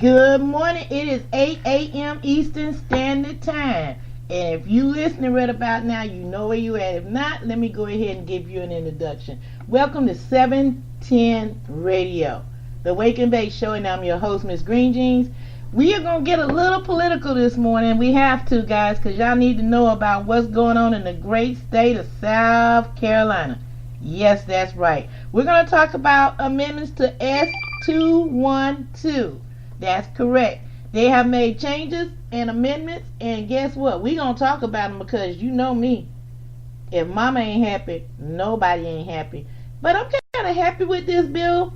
Good morning. It is 8 a.m. Eastern Standard Time. And if you listening right about now, you know where you at. If not, let me go ahead and give you an introduction. Welcome to 710 Radio, the Wake and Bake Show, and I'm your host, Miss Green Jeans. We are going to get a little political this morning. We have to, guys, because y'all need to know about what's going on in the great state of South Carolina. Yes, that's right. We're going to talk about amendments to S212. That's correct. They have made changes and amendments, and guess what? We're going to talk about them because you know me. If mama ain't happy, nobody ain't happy. But I'm kind of happy with this bill,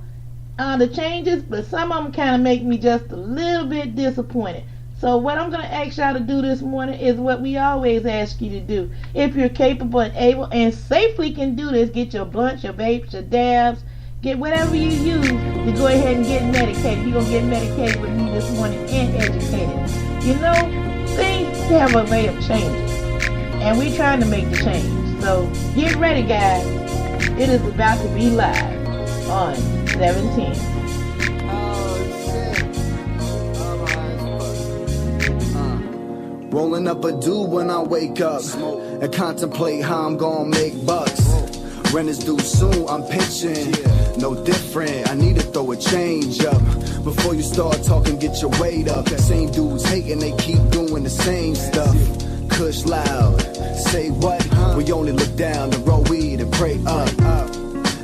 the changes, but some of them kind of make me just a little bit disappointed. So what I'm going to ask y'all to do this morning is what we always ask you to do. If you're capable and able and safely can do this, get your blunts, your vapes, your dabs, get whatever you use to go ahead and get medicated. You're going to get medicated with me this morning and educated. You know, things have a way of changing, and we're trying to make the change. So get ready, guys. It is about to be live on 710. Rolling up a do when I wake up and contemplate how I'm gonna make bucks. Rent is due soon, I'm pitching. No different, I need to throw a change up. Before you start talking, get your weight up. Same dudes hating, they keep doing the same stuff. Cush loud, say what? We only look down to roll weed and pray up.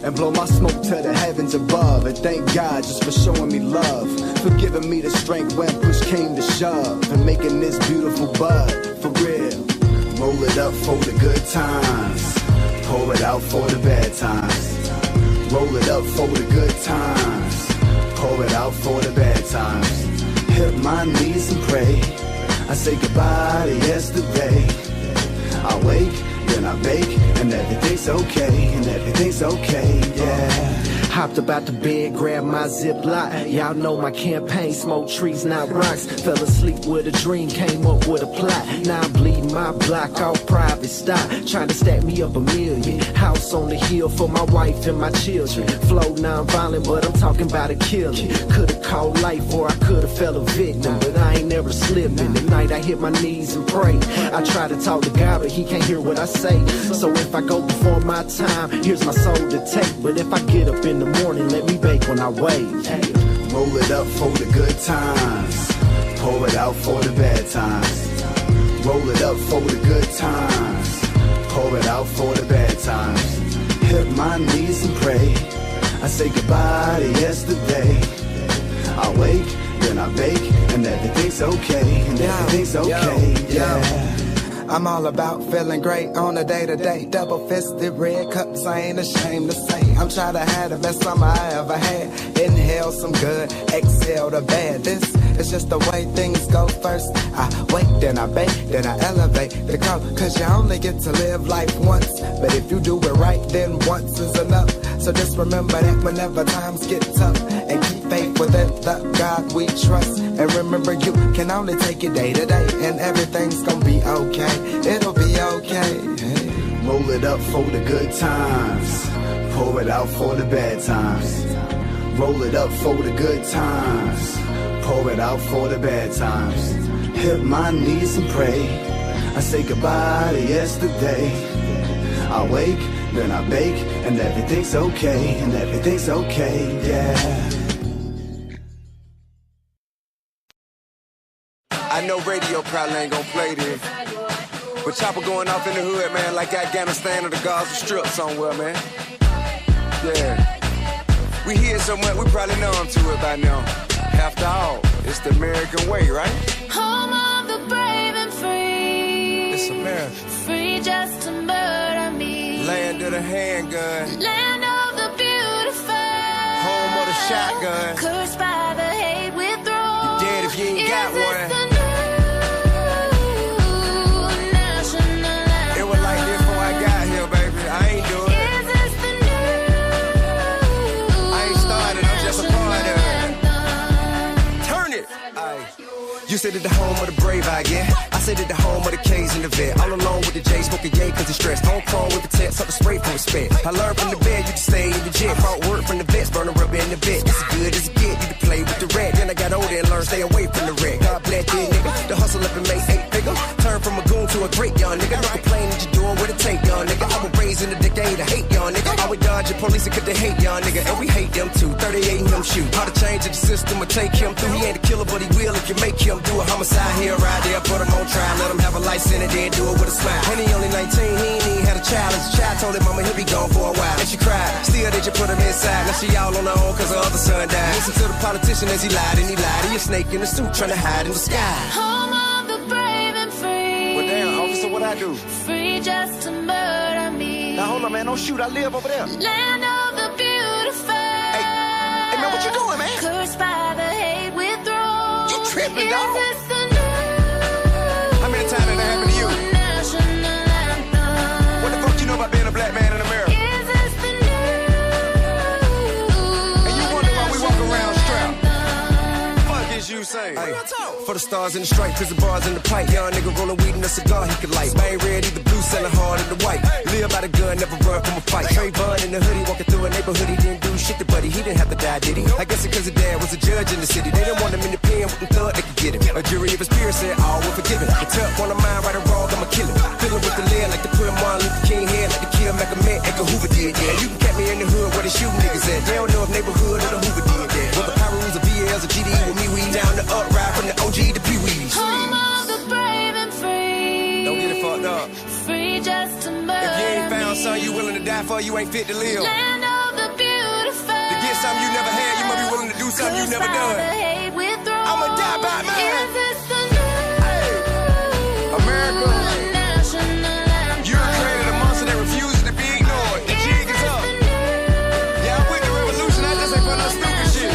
And blow my smoke to the heavens above. And thank God just for showing me love, for giving me the strength when push came to shove, and making this beautiful bud for real. Roll it up for the good times, pour it out for the bad times. Roll it up for the good times, pour it out for the bad times. Hit my knees and pray, I say goodbye to yesterday. I wake, then I bake, and everything's okay, and everything's okay, yeah. Hopped up out the bed, grabbed my Ziploc. Y'all know my campaign, smoke trees, not rocks. Fell asleep with a dream, came up with a plot. Now I'm bleeding my block off private stock, trying to stack me up $1 million. House on the hill for my wife and my children. Flow non-violent, but I'm talking about a killing. Could've called life or I could've fell a victim, but I ain't never slipping. At night I hit my knees and pray. I try to talk to God, but he can't hear what I say. So if I go before my time, here's my soul to take. But if I get up in the morning, let me bake when I wake. Roll it up for the good times, pour it out for the bad times. Roll it up for the good times, pour it out for the bad times. Hit my knees and pray, I say goodbye to yesterday. I wake, then I bake, and everything's okay, and everything's okay, yeah. I'm all about feeling great on a day-to-day. Double-fisted red cups, I ain't ashamed to say I'm trying to have the best summer I ever had. Inhale some good, exhale the bad. This is just the way things go first. I wait, then I bake, then I elevate the code. Cause you only get to live life once, but if you do it right, then once is enough. So just remember that whenever times get tough, and keep faith within the God we trust. And remember you can only take it day to day, and everything's gonna be okay. It'll be okay. Hey. Roll it up for the good times, pour it out for the bad times. Roll it up for the good times, pour it out for the bad times. Hit my knees and pray, I say goodbye to yesterday. I wake, then I bake, and everything's okay, and everything's okay, yeah. I know radio probably ain't gonna play this, but chopper going off in the hood, man, like Afghanistan or the Gaza Strip somewhere, man. Yeah. We hear so much, we probably know them to it by now. After all, it's the American way, right? Home of the brave and free. It's America. Free just to murder me. Land of the handgun. Land of the beautiful. Home of the shotgun. Cursed by the hate we throw. You're dead if you ain't got one. It was like this before I got here, baby. I ain't do it. I ain't started, I'm just a part of it. Turn it. Aye. You said it the home of the brave, I get. I said it the home of the K's and the vet. All alone with the J's, smoking yay cause it's stressed. Home crawl with the text, up the spray from respect. I learned from the bed, you can stay in the jet. Brought word from the vets, burn a rubber in the vet. It's as good as it get, you can play with the rat. Then I got older and learn, stay away from the wreck. God bless you, nigga. The hustle up and make 8 figure. Turn from a goon to a great young nigga. No complain that you're doing what it take, young nigga. I was raised in the decade of hate, young nigga. I would dodge the police because they hate young nigga. And we hate them too. 38 and him shoot. How to change the system will take him through. He ain't a killer, but he will if you make him do a homicide here, right there. Put him on trial, let him have a life sentence, then do it with a smile. And he only 19, he ain't even had a child. As a child told his mama he'll be gone for a while. And she cried, still did you put him inside. Now she all on her own cause her other son died. Listen to the politician as he lied and he lied. He a snake in the suit trying to hide in the sky. Home of the brave and free. Well damn, officer, what I do? Free just to murder me. Now hold on, man, don't shoot, I live over there. Land of the beautiful. Hey man, what you doing, man? Cursed by the hate withdrawn. You tripping, Is dog? this the new How many times did that happen to you? national anthem? What the fuck you know about being a black man in America? Is this the new And you wonder why we walk around strapped? anthem? Fuck is you saying? Hey, for the stars in the stripe, prison bars in the pipe. Young nigga rolling weed in a cigar he could light. Bang red, either blue, selling hard in the white. Live by the gun, never run from a fight. Trayvon in the hoodie, walking through a neighborhood. He didn't do shit to buddy, he didn't have to die, did he? I guess it cause his dad was a judge in the city. They didn't want him in the pen with them thug, they could get him. A jury of his peers said all were forgiven. The tuck on the mind, right or wrong, I'ma kill him. Feeling with the lead like to put Martin Luther King head, like to kill Malcolm X, Edgar Hoover did, yeah. You can catch me in the hood where they shooting niggas at. They don't know if neighborhood or the Hoover did that. Whether Pyrus or VLs or GD with me, we down the up ride from the OG to Pee-wees. Home of the brave and free. Don't get it fucked up. Free just to murder If you ain't found me. something you willing to die for, you ain't fit to live. Land of the beautiful. To get something you never had, you might be willing to do something you never done. I'ma die by mine. Is this the new America, national anthem? you created a monster that refuses to be ignored. The jig is up. Yeah, I'm with the revolution, I just ain't for no stupid shit.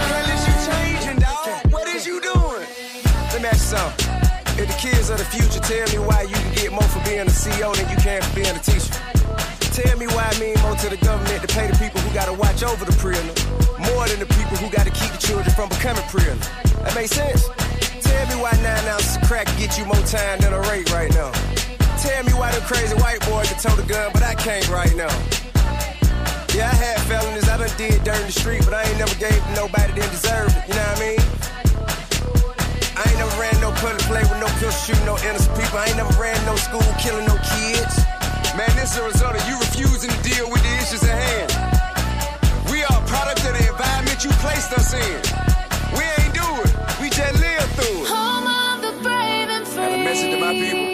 Playlist you changing, dog. What is you doing? Let me ask you something. If the kids of the future tell me why you can get more for being a CEO than you can for being a teacher. Tell me why it mean more to the government to pay the people who gotta watch over the prisoner more than the people who gotta keep the children from becoming prisoners. That makes sense? Tell me why 9 ounces of crack get you more time than a rape right now. Tell me why them crazy white boys can tote a gun, but I can't right now. Yeah, I had felonies, I done did dirt in the street, but I ain't never gave to nobody that deserved it, you know what I mean? I ain't never ran no public play with no pistol shooting no innocent people. I ain't never ran no school killing no kids. Man, this is a result of you refusing to deal with the issues at hand. We are a product of the environment you placed us in. We ain't do it. We just live through it. Home of the brave and free. Got a message to my people.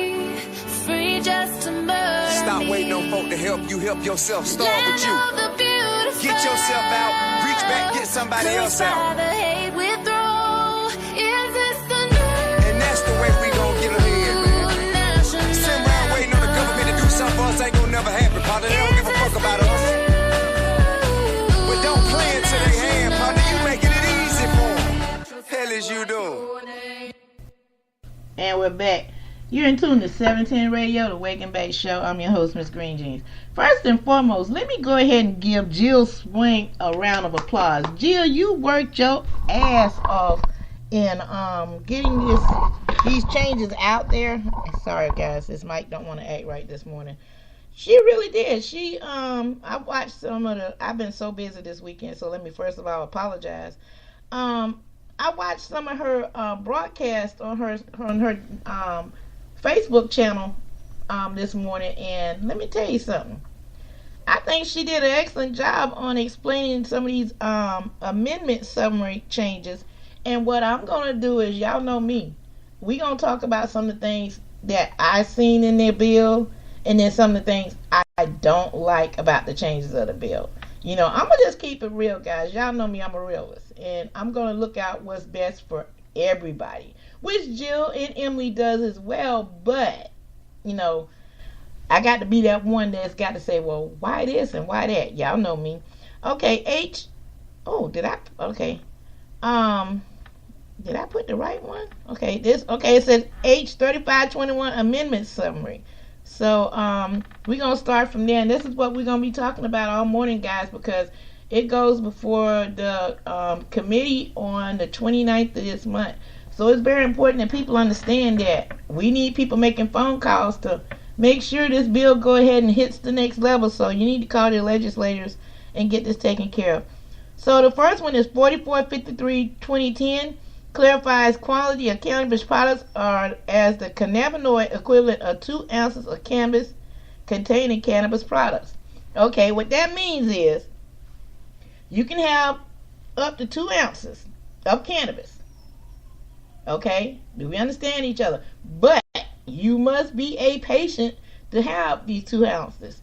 Free just to murder Stop me. waiting on folk to help you. Help yourself. Start with you. Land of the beautiful. Get yourself out. Reach back. Get somebody else Cursed by out. the hate withdrawn. Is this the new And that's the way we gon' get ahead, man. national Sitting around waiting on the government to do something for us ain't gonna never happen, partner. They don't give a fuck about us. But don't play into their hand, partner. You making it easy for them. Hell is you doing? And we're back. You're in tune to 710 Radio, the Wake and Bake Show. I'm your host, Miss Green Jeans. First and foremost, let me go ahead and give Jill Swing a round of applause. Jill, you worked your ass off in getting these changes out there. Sorry guys, this mic don't want to act right this morning. She really did. I watched some of I've been so busy this weekend, so let me first of all apologize. I watched some of her broadcast on her Facebook channel this morning, and let me tell you something. I think she did an excellent job on explaining some of these amendment summary changes. And what I'm going to do is, y'all know me, we going to talk about some of the things that I seen in their bill, and then some of the things I don't like about the changes of the bill. You know, I'm going to just keep it real, guys. Y'all know me, I'm a realist. And I'm going to look out what's best for everybody, which Jill and Emily does as well. But, you know, I got to be that one that's got to say, well, why this and why that? Y'all know me. Okay, did I put the right one? Okay, it says H3521 Amendment Summary. So, we're going to start from there. And this is what we're going to be talking about all morning, guys, because it goes before the committee on the 29th of this month. So it's very important that people understand that we need people making phone calls to make sure this bill go ahead and hits the next level. So you need to call the legislators and get this taken care of. So the first one is 4453-2010, clarifies quality of cannabis products are as the cannabinoid equivalent of 2 ounces of cannabis containing cannabis products. Okay, what that means is you can have up to 2 ounces of cannabis. Okay, do we understand each other? But you must be a patient to have these 2 ounces.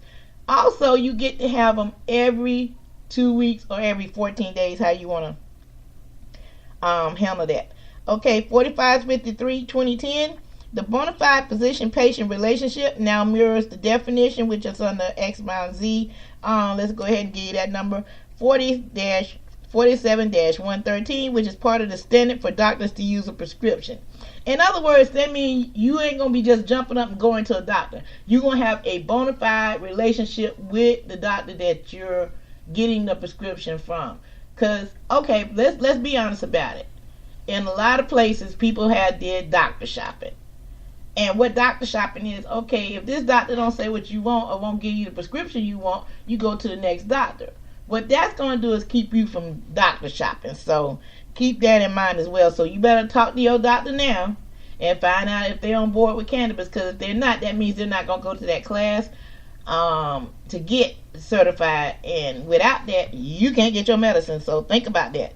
Also, you get to have them every 2 weeks or every 14 days, how you want to handle that. Okay, 4553-2010. The bona fide physician-patient relationship now mirrors the definition, which is under X, Y, and Z. Let's go ahead and give you that number, 47-113, which is part of the standard for doctors to use a prescription. In other words, that means you ain't going to be just jumping up and going to a doctor. You're going to have a bona fide relationship with the doctor that you're getting the prescription from. Because, okay, let's be honest about it. In a lot of places, people have their doctor shopping. And what doctor shopping is, okay, if this doctor don't say what you want or won't give you the prescription you want, you go to the next doctor. What that's going to do is keep you from doctor shopping. So keep that in mind as well. So you better talk to your doctor now and find out if they're on board with cannabis. Because if they're not, that means they're not going to go to that class to get certified. And without that, you can't get your medicine. So think about that.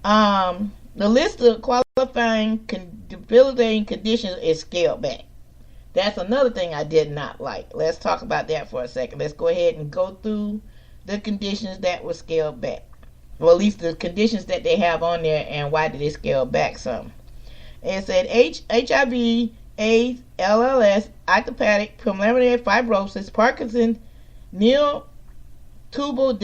The list of qualifying debilitating conditions is scaled back. That's another thing I did not like. Let's talk about that for a second. Let's go ahead and go through the conditions that were scaled back. Well, at least the conditions that they have on there and why did they scale back some. It said HIV, AIDS, LLS, idiopathic pulmonary fibrosis, Parkinson's, neurotubal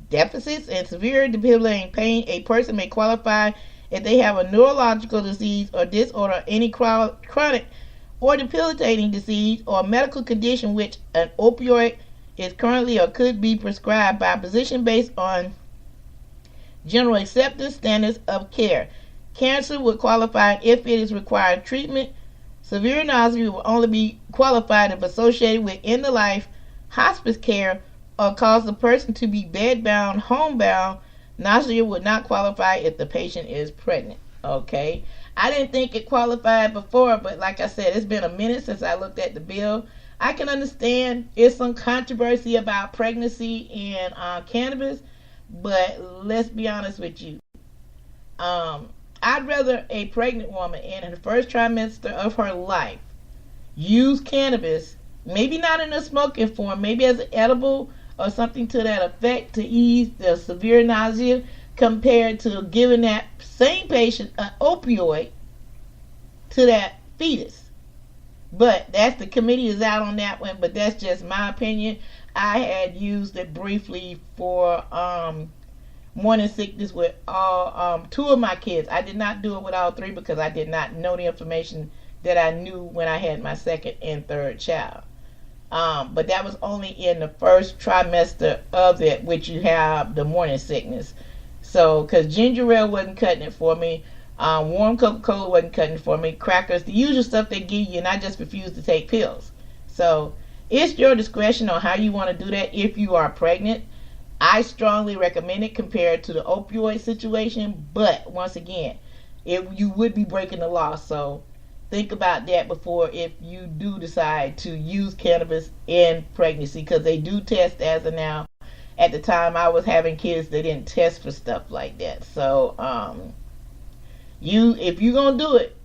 deficits, and severe debilitating pain. A person may qualify if they have a neurological disease or disorder, any chronic or debilitating disease or medical condition which an opioid is currently or could be prescribed by a physician based on general accepted standards of care. Cancer would qualify if it is required treatment. Severe nausea will only be qualified if associated with end-of-life hospice care or cause the person to be bedbound, homebound. Nausea would not qualify if the patient is pregnant. Okay, I didn't think it qualified before, but like I said, it's been a minute since I looked at the bill. I can understand it's some controversy about pregnancy and cannabis, but let's be honest with you. I'd rather a pregnant woman in the first trimester of her life use cannabis, maybe not in a smoking form, maybe as an edible or something to that effect to ease the severe nausea, compared to giving that same patient an opioid to that fetus. But that's, the committee is out on that one, but that's just my opinion. I had used it briefly for morning sickness with all 2 of my kids. I did not do it with all 3 because I did not know the information that I knew when I had my second and third child. But that was only in the first trimester of it, which you have the morning sickness. So, because ginger ale wasn't cutting it for me, warm Coca-Cola wasn't cutting it for me, crackers, the usual stuff they give you, and I just refused to take pills. So, it's your discretion on how you want to do that if you are pregnant. I strongly recommend it compared to the opioid situation, but once again, you would be breaking the law. So, think about that before, if you do decide to use cannabis in pregnancy, because they do test as of now. At the time I was having kids, they didn't test for stuff like that. So if you're gonna do it,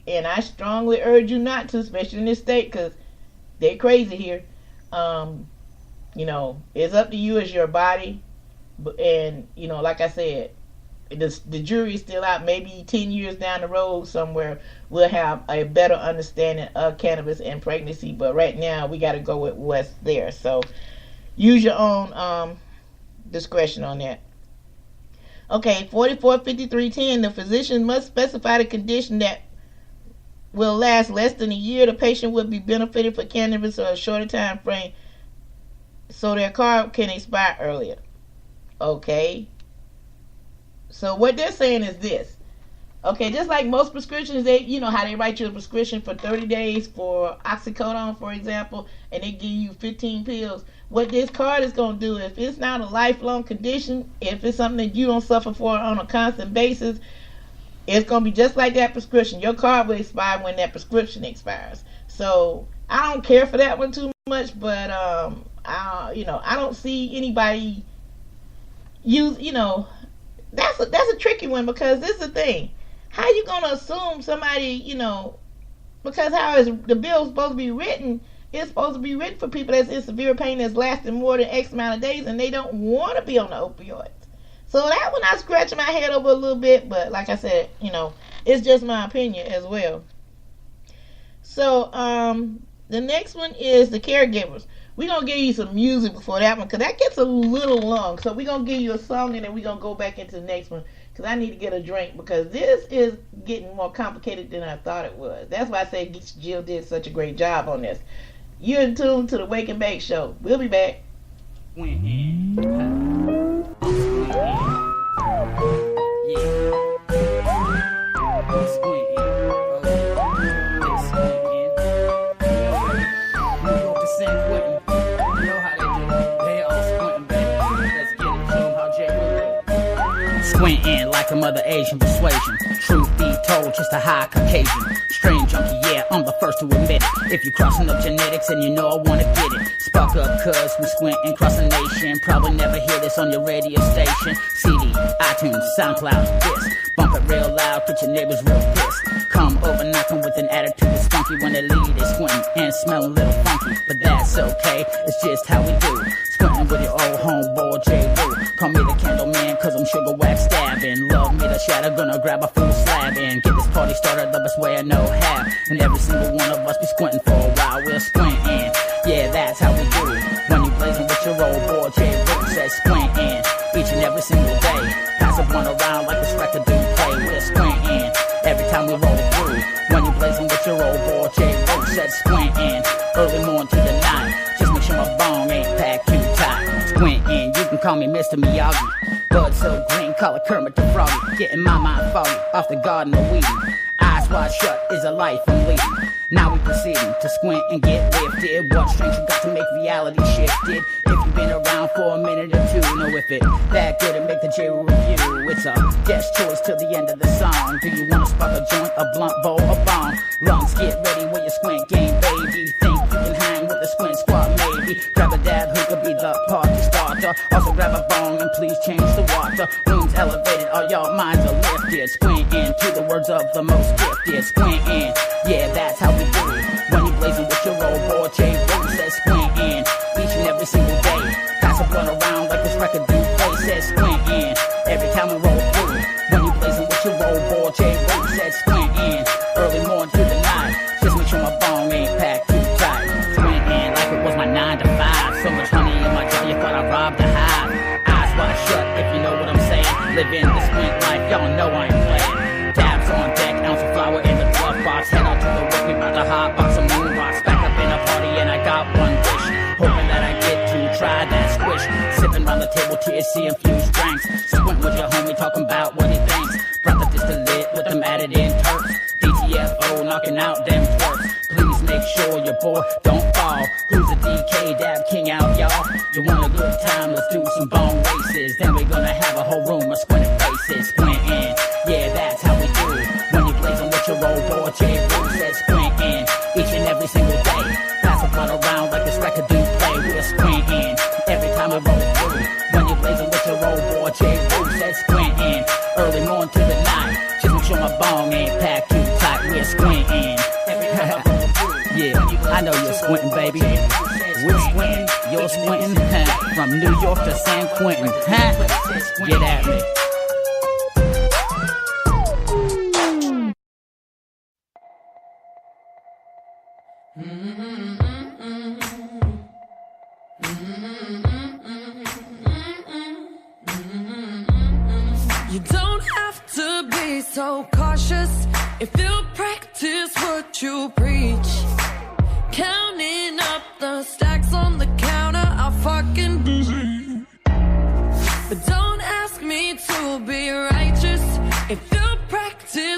and I strongly urge you not to, especially in this state, because they're crazy here. It's up to you as your body, and like I said, the jury is still out. Maybe 10 years down the road somewhere we'll have a better understanding of cannabis and pregnancy, but right now we got to go with what's there. So use your own discretion on that. Okay, 4453-10, the physician must specify the condition that will last less than a year. The patient would be benefited for cannabis or a shorter time frame, so their card can expire earlier. Okay, so what they're saying is this: Okay, just like most prescriptions, they, you know how they write you a prescription for 30 days for oxycodone, for example, and they give you 15 pills. What this card is going to do, if it's not a lifelong condition, if it's something that you don't suffer for on a constant basis, it's going to be just like that prescription. Your card will expire when that prescription expires. So I don't care for that one too much, but I don't see anybody use, that's a tricky one, because this is the thing. How you gonna assume somebody, because how is the bill supposed to be written? It's supposed to be written for people that's in severe pain that's lasting more than X amount of days, and they don't want to be on the opioids. So that one I scratch my head over a little bit, but like I said, it's just my opinion as well. So the next one is the caregivers. We're going to give you some music before that one, because that gets a little long. So we're going to give you a song, and then we're going to go back into the next one, because I need to get a drink, because this is getting more complicated than I thought it was. That's why I say Jill did such a great job on this. You're in tune to the Wake and Bake Show. We'll be back. Squinting like a mother Asian persuasion. Truth be told, just a high Caucasian. Strange junkie, yeah, I'm the first to admit it. If you're crossing up genetics and you know I wanna get it, spark up cuz we squinting across the nation. Probably never hear this on your radio station. CD, iTunes, SoundCloud, this. Bump it real loud, put your neighbors real pissed. Come over knocking with an attitude that's funky. When they leave, they squinting and smell a little funky. But that's okay, it's just how we do. Squinting with your old homeboy J. Woo. Call me the candle man, cause I'm sugar wax stabbing. Love me the shadow, gonna grab a full slab and get this party started the best way I know how. And every single one of us be squinting for a while. We're squinting, yeah, that's how we do it. When you blazing with your old boy J. Woo says squinting each and every single day. Pass up one around like this record do play. We're squinting every time we roll through. When you blazing with your old boy J. Woo says squinting early morning to the night. Just make sure my bong ain't packed too tight. Squinting, you can call me Mr. Miyagi. Blood so green, call it Kermit the Froggy. Getting my mind foggy off the Garden of Whedon. Eyes wide shut is a life I'm leading. Now we proceeding to squint and get lifted. What strength you got to make reality shifted? If you've been around for a minute or two, know if it that good and make the J review. It's a guest choice till the end of the song. Do you wanna spark a joint, a blunt, bowl, a bomb? Lungs get ready with your squint game, baby. Think you can hang with the squint squad, maybe? Grab a dab, who could be the party starter? Also grab a bong and please change the water. Rooms elevated, all y'all minds are lifted. Squinting to the words of the most gifted. Squinting, yeah, that's how we do it. When you blazing with your old boy J. Woo says squinting each and every single day. Pass a blunt around like this record do play. Says squinting every time we roll through. When you blazing with your old boy J. Woo says squinting early morning to the night. Just make sure my bong ain't packed too tight. Squinting like it was my 9 to 5. So much honey in my jar, you thought I robbed a hive. Eyes wide shut, if you know what I'm saying. Living the squint life, y'all know I ain't playing. Dabs on deck, ounce of flour in the glove box. Head out to the work, we bout to hot box some moon rocks. Back up in a party and I got one wish, hoping that I get to try that squish. Sipping round the table, THC infused drinks. Squint with your homie, talking about what he thinks. Brought the distillate with them added in turks. DTFO, knocking out them twerks. Please make sure your boy don't fall. Who's the DK Dab King out, y'all? You want a good time? Let's do some bone races. Then we're gonna have a whole room of squinting faces. Squinting, yeah, that's how we do it. When you blazing with your old boy J. Woo says squinting each and every single day. Pass a blunt around like this record do play. We're squinting every time we roll through. When you blazing with your old boy J. Woo says squinting early morning to the night. Just make sure my bong ain't packed too tight. We're squinting every time I roll through. Yeah, I know you're squinting, baby. We're squinting, you're squinting. From New York to San Quentin. Get at me. You don't have to be so cautious if you practice what you preach. Counting up the stacks on the counter, I'm fucking busy. But don't ask me to be righteous if you practice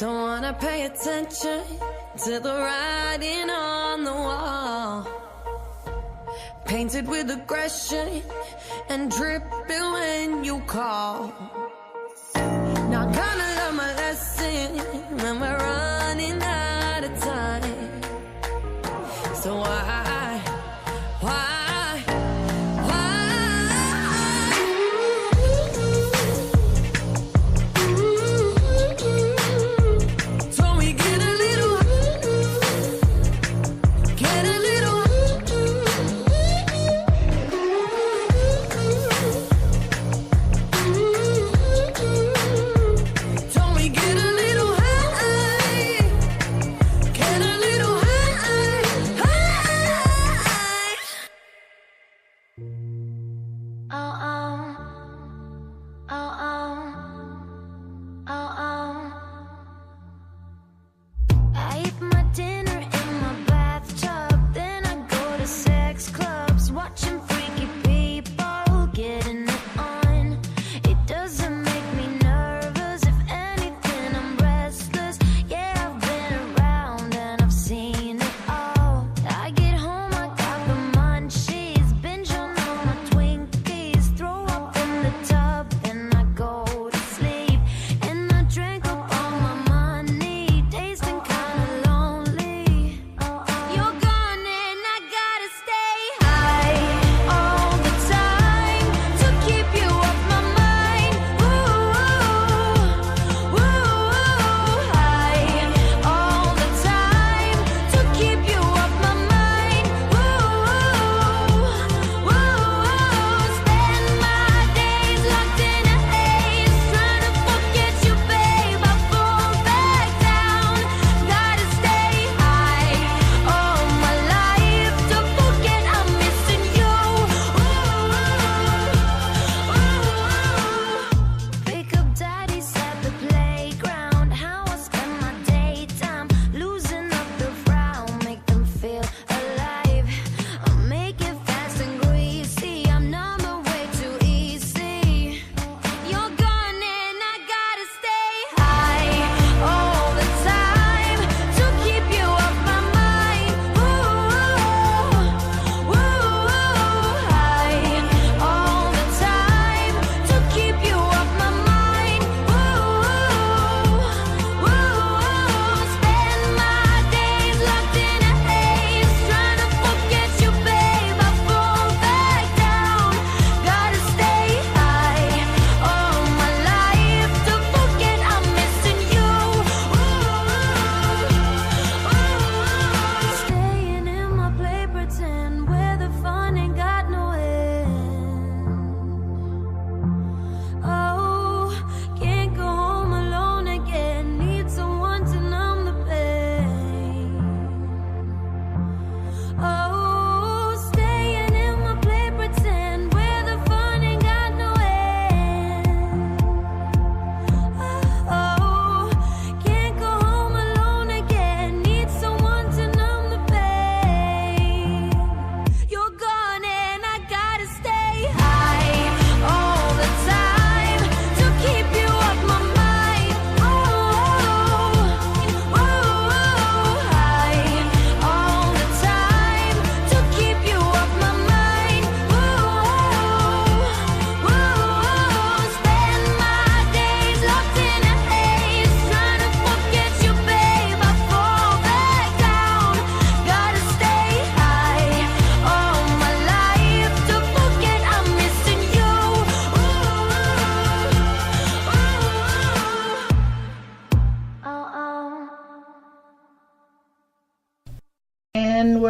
Don't wanna pay attention to the writing on the wall, painted with aggression and dripping when you call. Not gonna learn my lesson when we're running out of time. So why?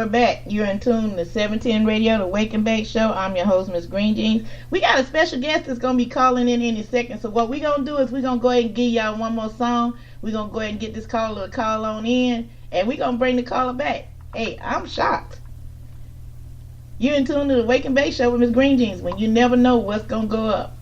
we're back. You're in tune to 710 Radio, the Wake and Bake Show. I'm your host, Miss Green Jeans. We got a special guest that's going to be calling in any second. So what we're going to do is we're going to go ahead and give y'all one more song. We're going to go ahead and get this caller to call on in. And we're going to bring the caller back. Hey, I'm shocked. You're in tune to the Wake and Bake Show with Miss Green Jeans, when you never know what's going to go up.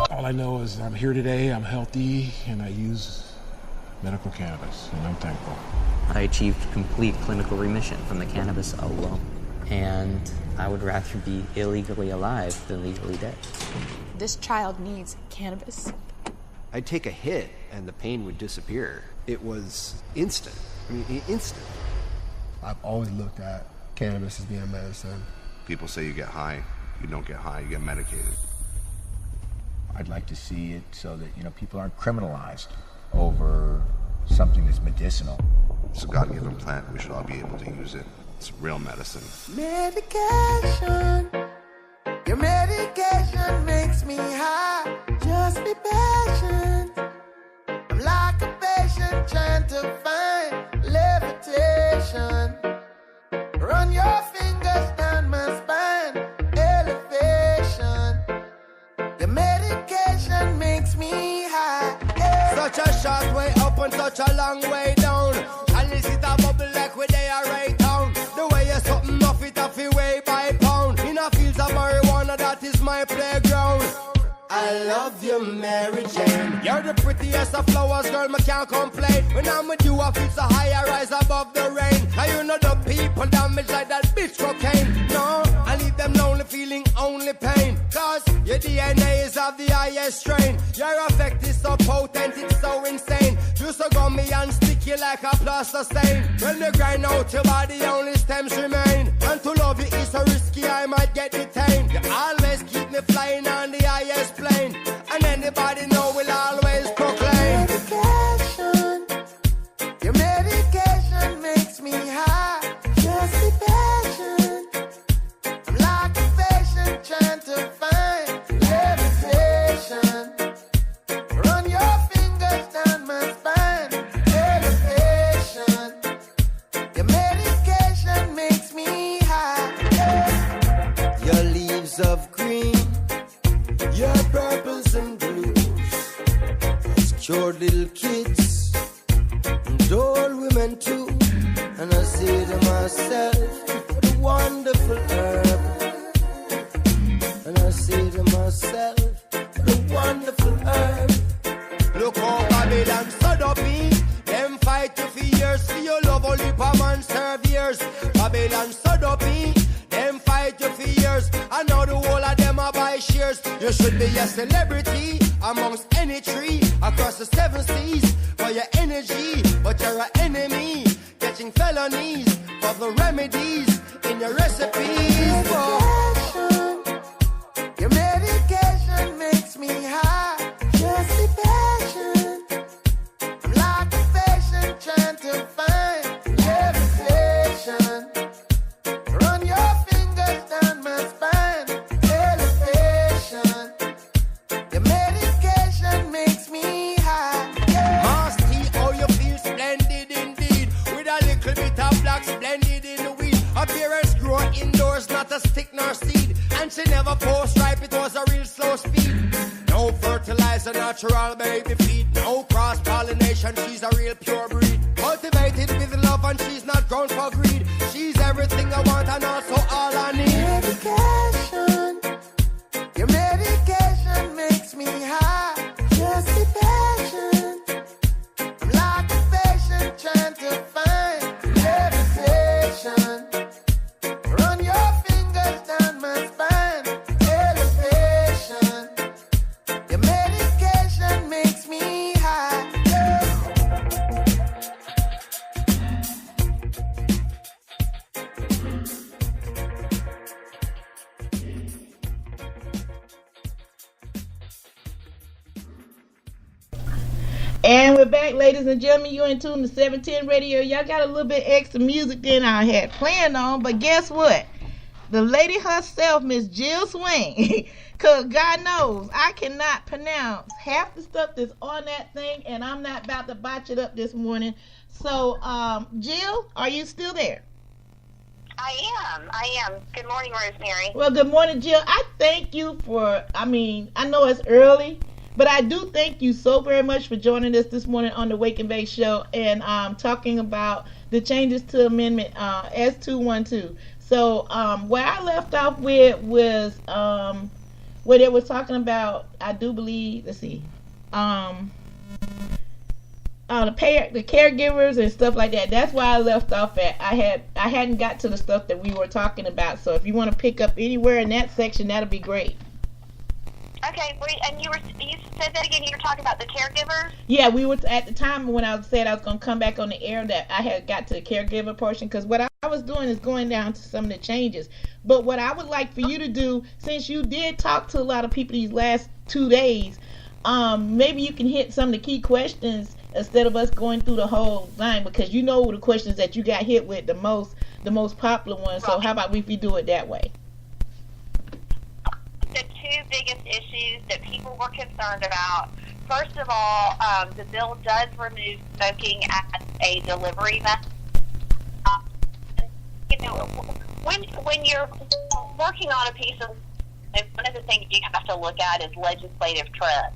All I know is I'm here today, I'm healthy, and I use medical cannabis, and I'm thankful. I achieved complete clinical remission from the cannabis alone, and I would rather be illegally alive than legally dead. This child needs cannabis. I'd take a hit and the pain would disappear. It was instant. I mean, instant. I've always looked at cannabis as being a medicine. People say you get high. You don't get high, you get medicated. I'd like to see it so that, you know, people aren't criminalized over something that's medicinal. It's a God-given plant. We should all be able to use it. It's real medicine. Medication. Your medication makes me high. Just be patient. I'm like a patient trying to find levitation. Run your fingers down my spine. Elevation. The medication makes me high. Such a short way up and such a long way down. And this is a bubble like where they are right down. The way you're something off it off your way by pound. In a fields of marijuana, that is my playground. I love you, Mary Jane. You're the prettiest of flowers, girl, me can't complain. When I'm with you, I feel so high, I rise above the rain. And you know the people damage like that bitch cocaine. No, I leave them lonely, feeling only pain. Cause your DNA is of the highest strain. Your effect is so potent, it's so insane. You so gummy and sticky like a plaster stain. When you grind out your body, only stems remain. And to love you is so risky, I might get detained. You always keep me flying on the highest plane. And anybody know will always proclaim. Medication. Your medication makes me high. Just be patient. I'm like a patient trying to find levitation. Run your fingers down my spine. Elevation. Your medication makes me high. Your leaves of green, your purples and blues. It's cured little kids and old women too. And I say to myself, what a wonderful herb. And I say to myself, what a wonderful herb. Look how Babylon stood up in. Them fight you for years, for your love only a man serve years. Babylon stood up in. Them fight you for years. I know the whole of them are buy shares. You should be a celebrity amongst any tree across the 7 seas for your energy, but you're an enemy, catching felonies for the remedies in your recipes. Medication. Your medication makes me high. Just be patient. I'm like a patient trying to find levitation. Run your fingers down my spine. Elevation. Your medication makes me high. Masty, how you feel splendid indeed. With a little bit of black splendid in the weed. Appearance grow indoors, not a stick nor seed. And she never post ripe, it was a real slow speed. No fertilizer, natural baby feed. No cross pollination, she's a real pure breed. Cultivated with love and she's not grown for greed. She's everything I want and also all I need. Medication. Your medication makes me high. Just be patient. I'm like a patient trying to find levitation. Run your fingers down my spine. Elevation. Your medication makes me high. And we're back, ladies and gentlemen. You're in tune to 710 Radio. Y'all got a little bit extra music than I had planned on, but guess what? The lady herself, Miss Jill Swing, Because God knows I cannot pronounce half the stuff that's on that thing, and I'm not about to botch it up this morning. So, Jill, are you still there? I am. Good morning, Rosemary. Well, good morning, Jill. I thank you for, I know it's early, but I do thank you so very much for joining us this morning on the Wake and Bake Show and talking about the changes to Amendment S212. So, where I left off with was where they were talking about, I do believe, let's see, the caregivers and stuff like that. That's why I left off at. I hadn't got to the stuff that we were talking about. So if you want to pick up anywhere in that section, that'll be great. Okay, wait, and you said that again. You were talking about the caregivers. Yeah, we were at the time when I said I was going to come back on the air that I had got to the caregiver portion, because what I was doing is going down to some of the changes. But what I would like for you to do, since you did talk to a lot of people these last 2 days, maybe you can hit some of the key questions instead of us going through the whole thing, because you know the questions that you got hit with the most popular ones. So how about if we do it that way? The two biggest issues that people were concerned about. First of all, the bill does remove smoking as a delivery method. When you're working on a piece of, one of the things you have to look at is legislative trends.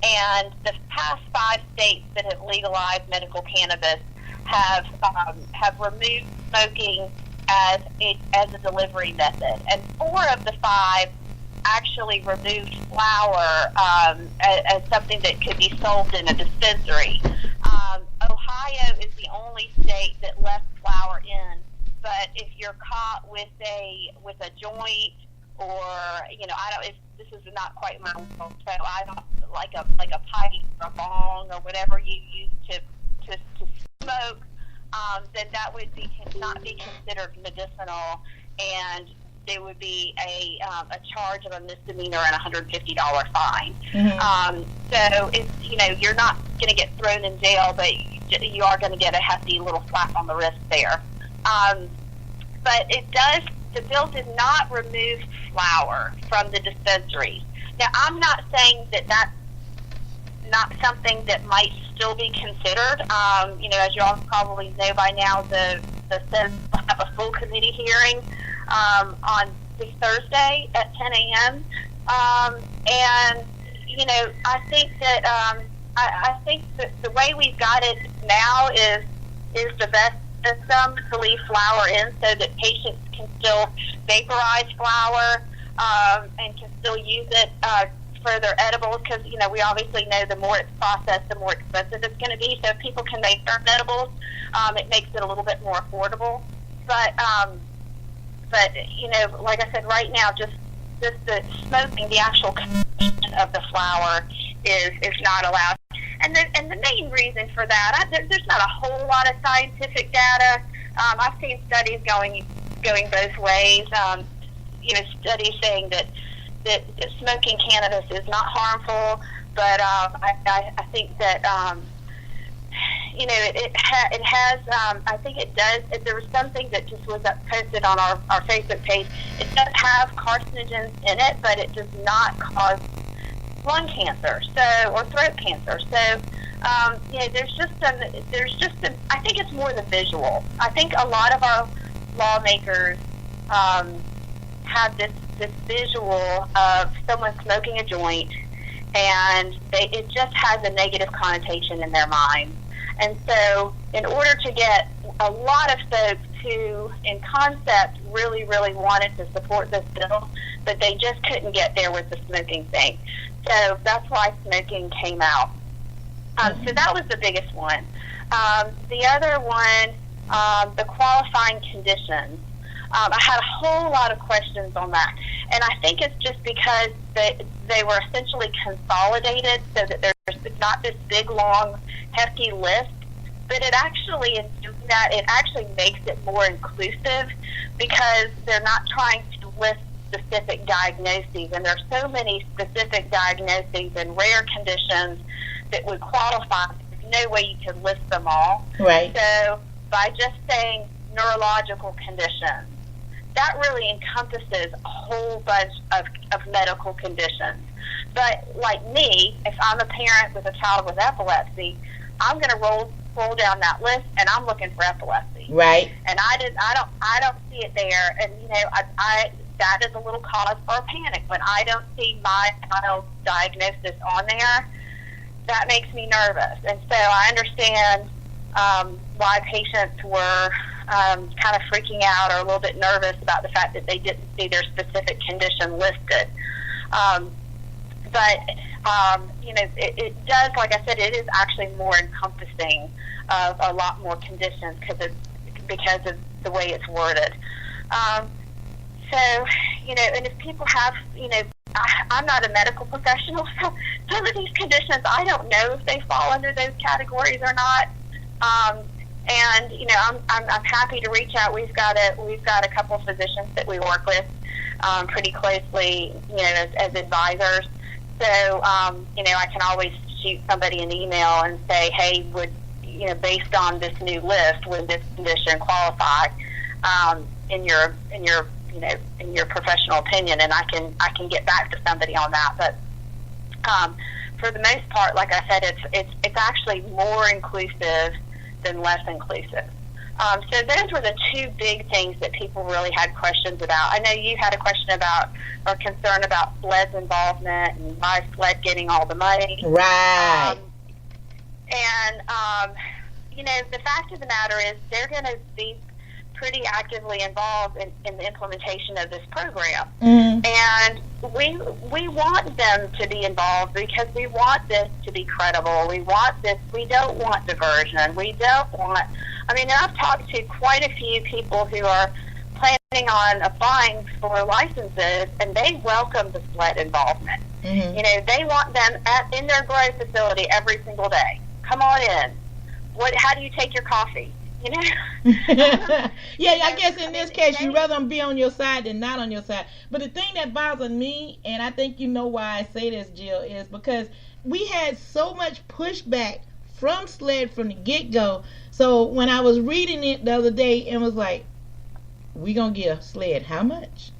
And the past 5 states that have legalized medical cannabis have removed smoking as a delivery method, and 4 of the 5 actually removed flour as something that could be sold in a dispensary. Ohio is the only state that left flour in, but if you're caught with a joint, or this is not quite my world, so I don't like a pipe or a bong or whatever you use to smoke, then that would not be considered medicinal, and there would be a charge of a misdemeanor and $150 fine. Mm-hmm. So it's, you're not going to get thrown in jail, but you are going to get a hefty little slap on the wrist there. But the bill did not remove flour from the dispensaries. Now, I'm not saying that that's not something that might still be considered. As you all probably know by now, the Senate will have a full committee hearing on this Thursday at 10 a.m. And I think that the way we've got it now is the best system to leave flour in, so that patients can still vaporize flour and can still use it for their edibles, because we obviously know the more it's processed, the more expensive it's going to be. So if people can make their own edibles, it makes it a little bit more affordable. But like I said, right now, just the smoking, the actual consumption of the flour is not allowed. And the main reason for that, there's not a whole lot of scientific data. I've seen studies going both ways. Studies saying that smoking cannabis is not harmful, but I think that it has. I think it does. There was something that just was posted on our Facebook page. It does have carcinogens in it, but it does not cause lung cancer, or throat cancer. So, there's just I think it's more the visual. I think a lot of our lawmakers have this visual of someone smoking a joint, and it just has a negative connotation in their mind. And so, in order to get a lot of folks who, in concept, really, really wanted to support this bill, but they just couldn't get there with the smoking thing. So that's why smoking came out. So that was the biggest one. The other one, the qualifying conditions. I had a whole lot of questions on that. And I think it's just because they were essentially consolidated so that there's not this big, long, hefty list. But it actually, in doing that, it actually makes it more inclusive, because they're not trying to list specific diagnoses, and there's so many specific diagnoses and rare conditions that would qualify. There's no way you could list them all. Right. So by just saying neurological conditions, that really encompasses a whole bunch of medical conditions. But like me, if I'm a parent with a child with epilepsy, I'm going to roll down that list, and I'm looking for epilepsy. Right. And I don't see it there. And that is a little cause for a panic when I don't see my child's diagnosis on there. That makes me nervous, and so I understand why patients were kind of freaking out or a little bit nervous about the fact that they didn't see their specific condition listed. But it does, like I said, it is actually more encompassing of a lot more conditions because of the way it's worded. So, and if people have, I'm not a medical professional, so some of these conditions, I don't know if they fall under those categories or not. And I'm happy to reach out. We've got a couple of physicians that we work with pretty closely, as advisors. So, I can always shoot somebody an email and say, hey, based on this new list, would this condition qualify in your professional opinion? And I can get back to somebody on that. But for the most part, like I said, it's actually more inclusive than less inclusive. So those were the two big things that people really had questions about. I know you had a question about or concern about SLED's involvement and why SLED getting all the money. Right. The fact of the matter is they're going to be pretty actively involved in the implementation of this program. Mm-hmm. And we want them to be involved because we want this to be credible. We don't want diversion. I've talked to quite a few people who are planning on applying for licenses, and they welcome the SLED involvement. Mm-hmm. They want them in their grow facility every single day. Come on in. How do you take your coffee? Yeah, I guess in this case, you'd rather them be on your side than not on your side. But the thing that bothers me, and I think you know why I say this, Jill, is because we had so much pushback from SLED from the get-go. So when I was reading it the other day, it was like, we gonna give SLED how much?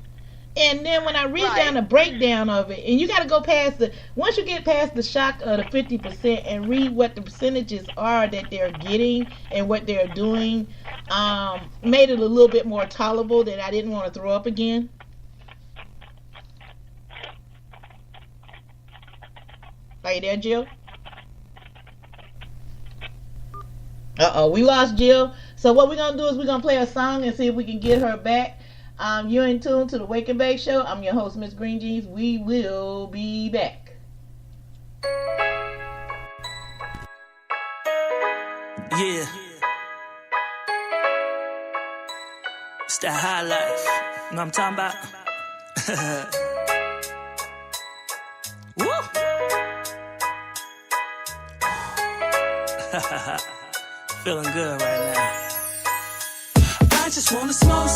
And then when I read down the breakdown of it, and you got to go past once you get past the shock of the 50% and read what the percentages are that they're getting and what they're doing, made it a little bit more tolerable that I didn't want to throw up again. Are you there, Jill? We lost Jill. So what we're going to do is we're going to play a song and see if we can get her back. You're in tune to the Wake and Bake Show. I'm your host, Miss Green Jeans. We will be back. Yeah. It's that high life. You know what I'm talking about? Woo! Feeling good right now. I just wanna smoke.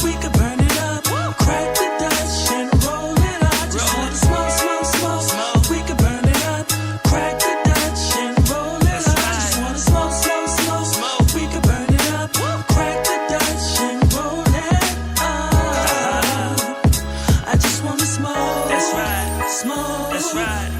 We could burn it up, crack the Dutch and roll it up. I just wanna smoke. We could burn it up, crack the Dutch and roll it up. I just wanna smoke. We could burn it up, crack the Dutch and roll it up. I just wanna smoke. That's right. Smoke. That's right.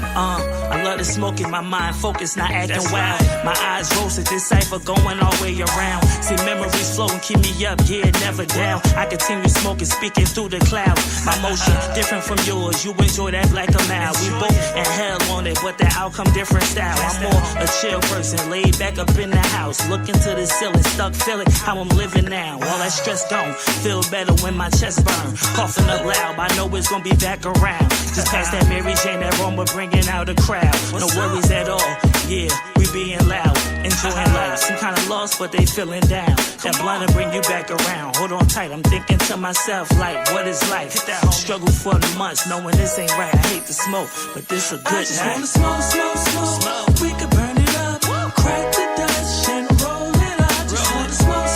I love the smoke in my mind, focus, not acting wild. My eyes roasted, this cipher going all the way around. See memories floating, keep me up, yeah, never down. I continue smoking, speaking through the clouds. My motion, different from yours, you enjoy that black a mile. We both in hell on it, but the outcome different style. I'm more a chill person, laid back up in the house. Looking to the ceiling, stuck feeling how I'm living now. All that stress gone, feel better when my chest burn. Coughing up loud, I know it's gonna be back around. Just pass that Mary Jane, that aroma bringing out a crowd. No worries at all, yeah, we being loud, enjoying life. Some kind of lost, but they feeling down. That blunt will bring you back around. Hold on tight, I'm thinking to myself, like, what is life? Struggle for the months, knowing this ain't right. I hate to smoke, but this a good night. I just wanna smoke. We could burn it up, crack the Dutch and roll it up. I just wanna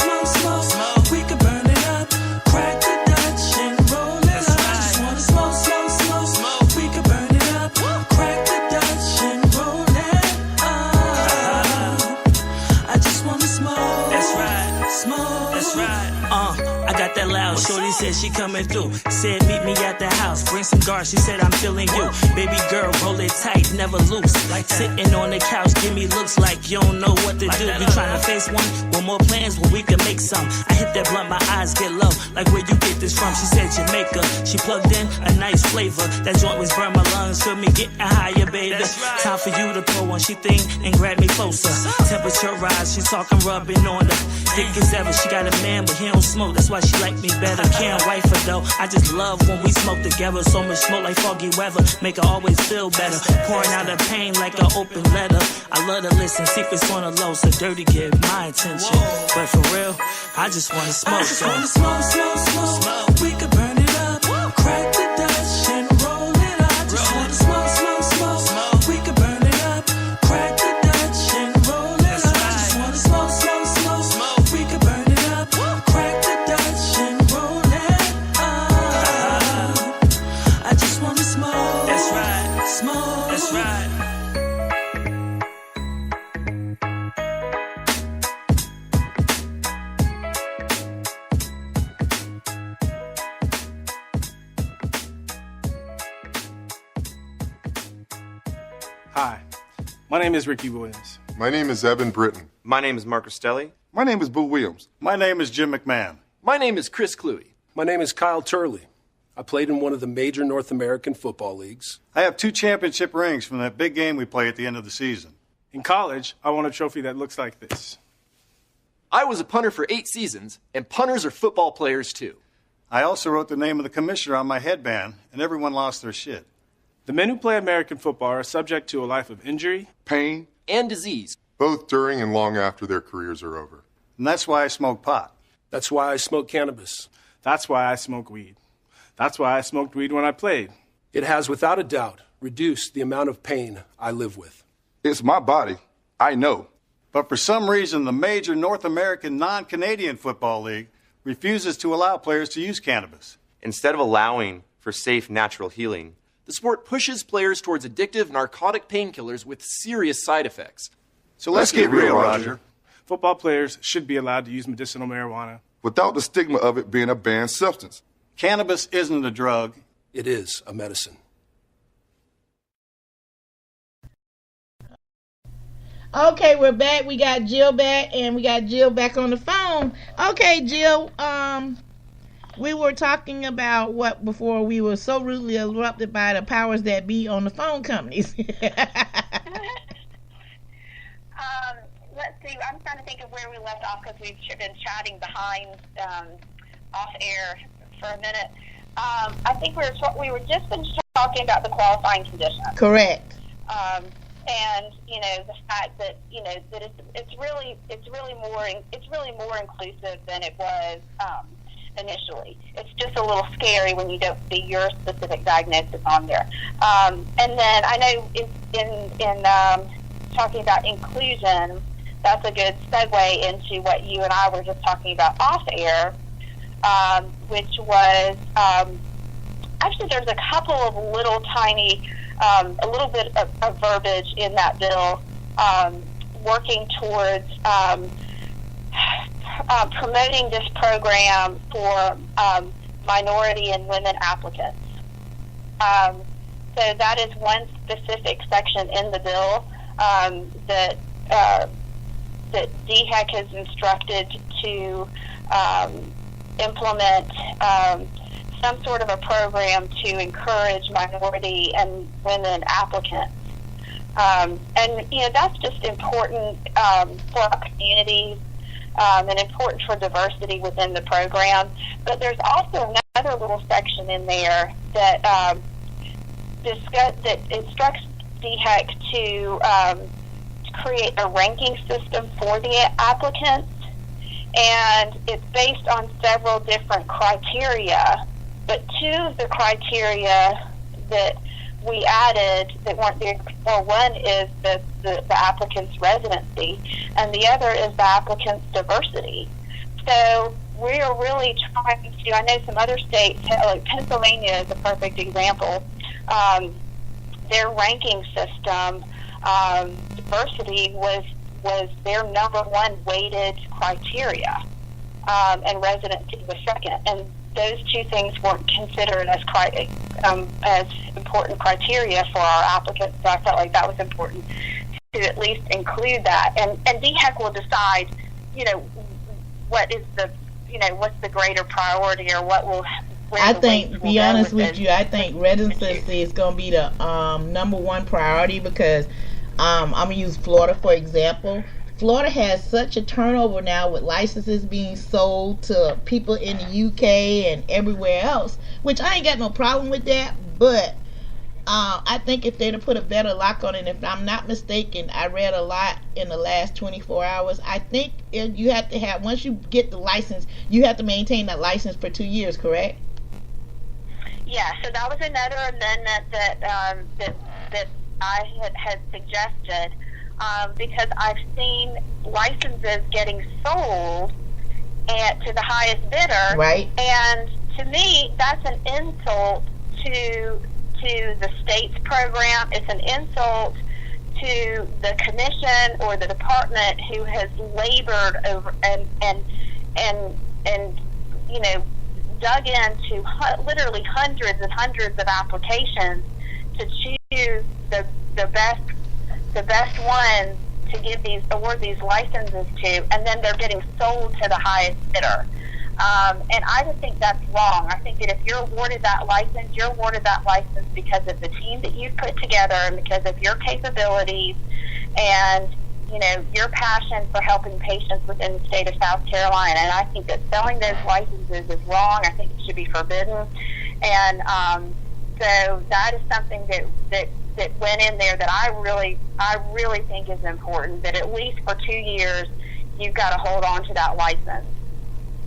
smoke. We could burn it up, crack the Dutch and roll it up. I just wanna smoke. We could burn it up, crack the Dutch and roll it up. I just wanna smoke. That's right. Smoke. That's right. I got that loud said she coming through. Said meet me at the house, bring some guards. She said I'm feeling you. Baby girl, roll it tight, never loose. Like sitting on the couch, give me looks like you don't know what to do. You trying to face one more plans, well we can make some. I hit that blunt, my eyes get low. Like where you get this from? She said Jamaica. She plugged in a nice flavor. That joint was burn my lungs, feel me getting higher, baby. Time for you to pull one she thing and grab me closer. Temperature rise, she talking rubbing on her. Thick as ever, she got a man but he don't smoke. That's why she like me better. Can't wife her though. I just love when we smoke together. So much smoke like foggy weather, make her always feel better. Pouring out her pain like an open letter. I love to listen, secrets on the low, so dirty get my attention. But for real, I just wanna smoke. I just wanna smoke. We could burn it up, crack the Dutch and roll it up. I just wanna smoke. We could burn it up, crack the Dutch and roll it up. I just wanna smoke. We could burn it up, crack the Dutch and roll it up. I just wanna smoke. That's right. Smoke. That's right. Hi, my name is Ricky Williams. My name is Evan Britton. My name is Mark Costelli. My name is Boo Williams. My name is Jim McMahon. My name is Chris Cluey. My name is Kyle Turley. I played in one of the major North American football leagues. I have 2 championship rings from that big game we play at the end of the season. In college, I won a trophy that looks like this. I was a punter for 8 seasons, and punters are football players too. I also wrote the name of the commissioner on my headband, and everyone lost their shit. The men who play American football are subject to a life of injury, pain, and disease, both during and long after their careers are over. And that's why I smoke pot. That's why I smoke cannabis. That's why I smoke weed. That's why I smoked weed when I played. It has, without a doubt, reduced the amount of pain I live with. It's my body. I know. But for some reason, the major North American non-Canadian football league refuses to allow players to use cannabis. Instead of allowing for safe, natural healing, the sport pushes players towards addictive narcotic painkillers with serious side effects. So let's get real, Roger. Football players should be allowed to use medicinal marijuana without the stigma of it being a banned substance. Cannabis isn't a drug. It is a medicine. Okay, we're back. We got Jill back, and we got Jill back on the phone. Okay, Jill, we were talking about what before we were so rudely interrupted by the powers that be on the phone companies. Let's see. I'm trying to think of where we left off because we've been chatting behind off air for a minute. I think we were just been talking about the qualifying conditions. Correct. And the fact that that it's really more inclusive than it was initially. It's just a little scary when you don't see your specific diagnosis on there. And then I know in talking about inclusion, that's a good segue into what you and I were just talking about off air, which was actually there's a couple of little tiny, a little bit of verbiage in that bill working towards promoting this program for minority and women applicants. So that is one specific section in the bill that DHEC has instructed to implement some sort of a program to encourage minority and women applicants. And that's just important for our communities and important for diversity within the program. But there's also another little section in there that that instructs DHEC to create a ranking system for the applicants, and it's based on several different criteria. But 2 of the criteria that we added that weren't there before, one is the applicant's residency, and the other is the applicant's diversity. So we are really trying to, I know some other states, like Pennsylvania is a perfect example, their ranking system, diversity was their number 1 weighted criteria, and residency was second. And those two things weren't considered as important criteria for our applicants. So I felt like that was important to at least include that. And DHEC will decide, what is the, what's the greater priority, or what will. I think, to be honest with you, I think residency is going to be the number one priority, because I'm going to use Florida for example. Florida has such a turnover now with licenses being sold to people in the UK and everywhere else, which I ain't got no problem with that, but I think if they'd have put a better lock on it, if I'm not mistaken, I read a lot in the last 24 hours. I think you have to have, once you get the license, you have to maintain that license for 2 years, correct? Yeah, so that was another amendment that I had suggested, because I've seen licenses getting sold to the highest bidder, right? And to me, that's an insult to the state's program. It's an insult to the commission or the department who has labored over and dug into literally hundreds and hundreds of applications to choose the best ones to award these licenses to, and then they're getting sold to the highest bidder. And I just think that's wrong. I think that if you're awarded that license, you're awarded that license because of the team that you've put together and because of your capabilities and, your passion for helping patients within the state of South Carolina. And I think that selling those licenses is wrong. I think it should be forbidden. And so that is something that went in there that I really think is important, that at least for 2 years, you've got to hold on to that license.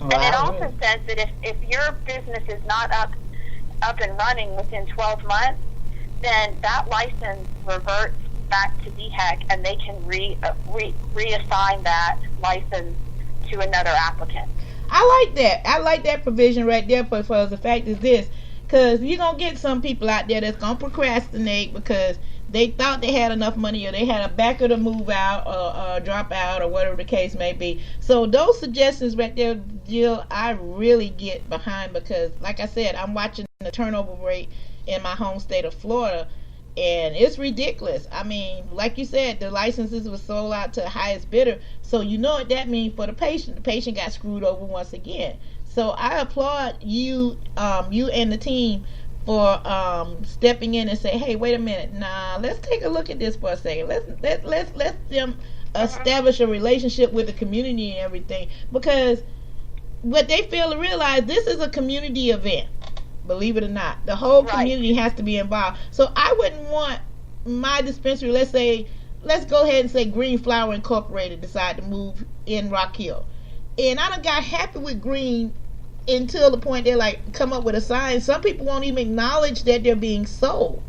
Oh, and it also says that if your business is not up and running within 12 months, then that license reverts back to DHEC, and they can reassign that license to another applicant. I like that. I like that provision right there, for the fact is this, because you're going to get some people out there that's going to procrastinate because they thought they had enough money, or they had a backer to move out or drop out, or whatever the case may be. So those suggestions right there, Jill, I really get behind, because like I said, I'm watching the turnover rate in my home state of Florida, and it's ridiculous. I mean, like you said, the licenses were sold out to the highest bidder, so you know what that means for the patient. The patient got screwed over once again. So I applaud you and the team for stepping in and say, hey, wait a minute, let's take a look at this for a second. Let's them establish a relationship with the community and everything, because what they fail to realize, this is a community event. Believe it or not, the whole community has to be involved. So I wouldn't want my dispensary, let's go ahead and say Green Flower Incorporated decide to move in Rock Hill, and I done got happy with Green until the point they come up with a sign. Some people won't even acknowledge that they're being sold,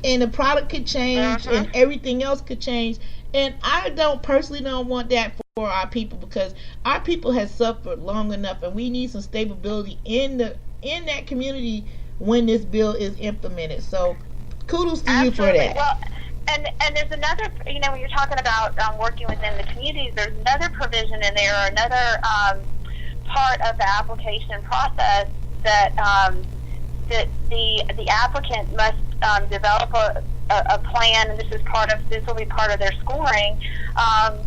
and the product could change and everything else could change. And I personally don't want that for our people, because our people has suffered long enough, and we need some stability in that community when this bill is implemented. So kudos to you for that. Well, and there's another, when you're talking about working within the communities, there's another provision in there, or another part of the application process that that the applicant must develop a plan, and this will be part of their scoring on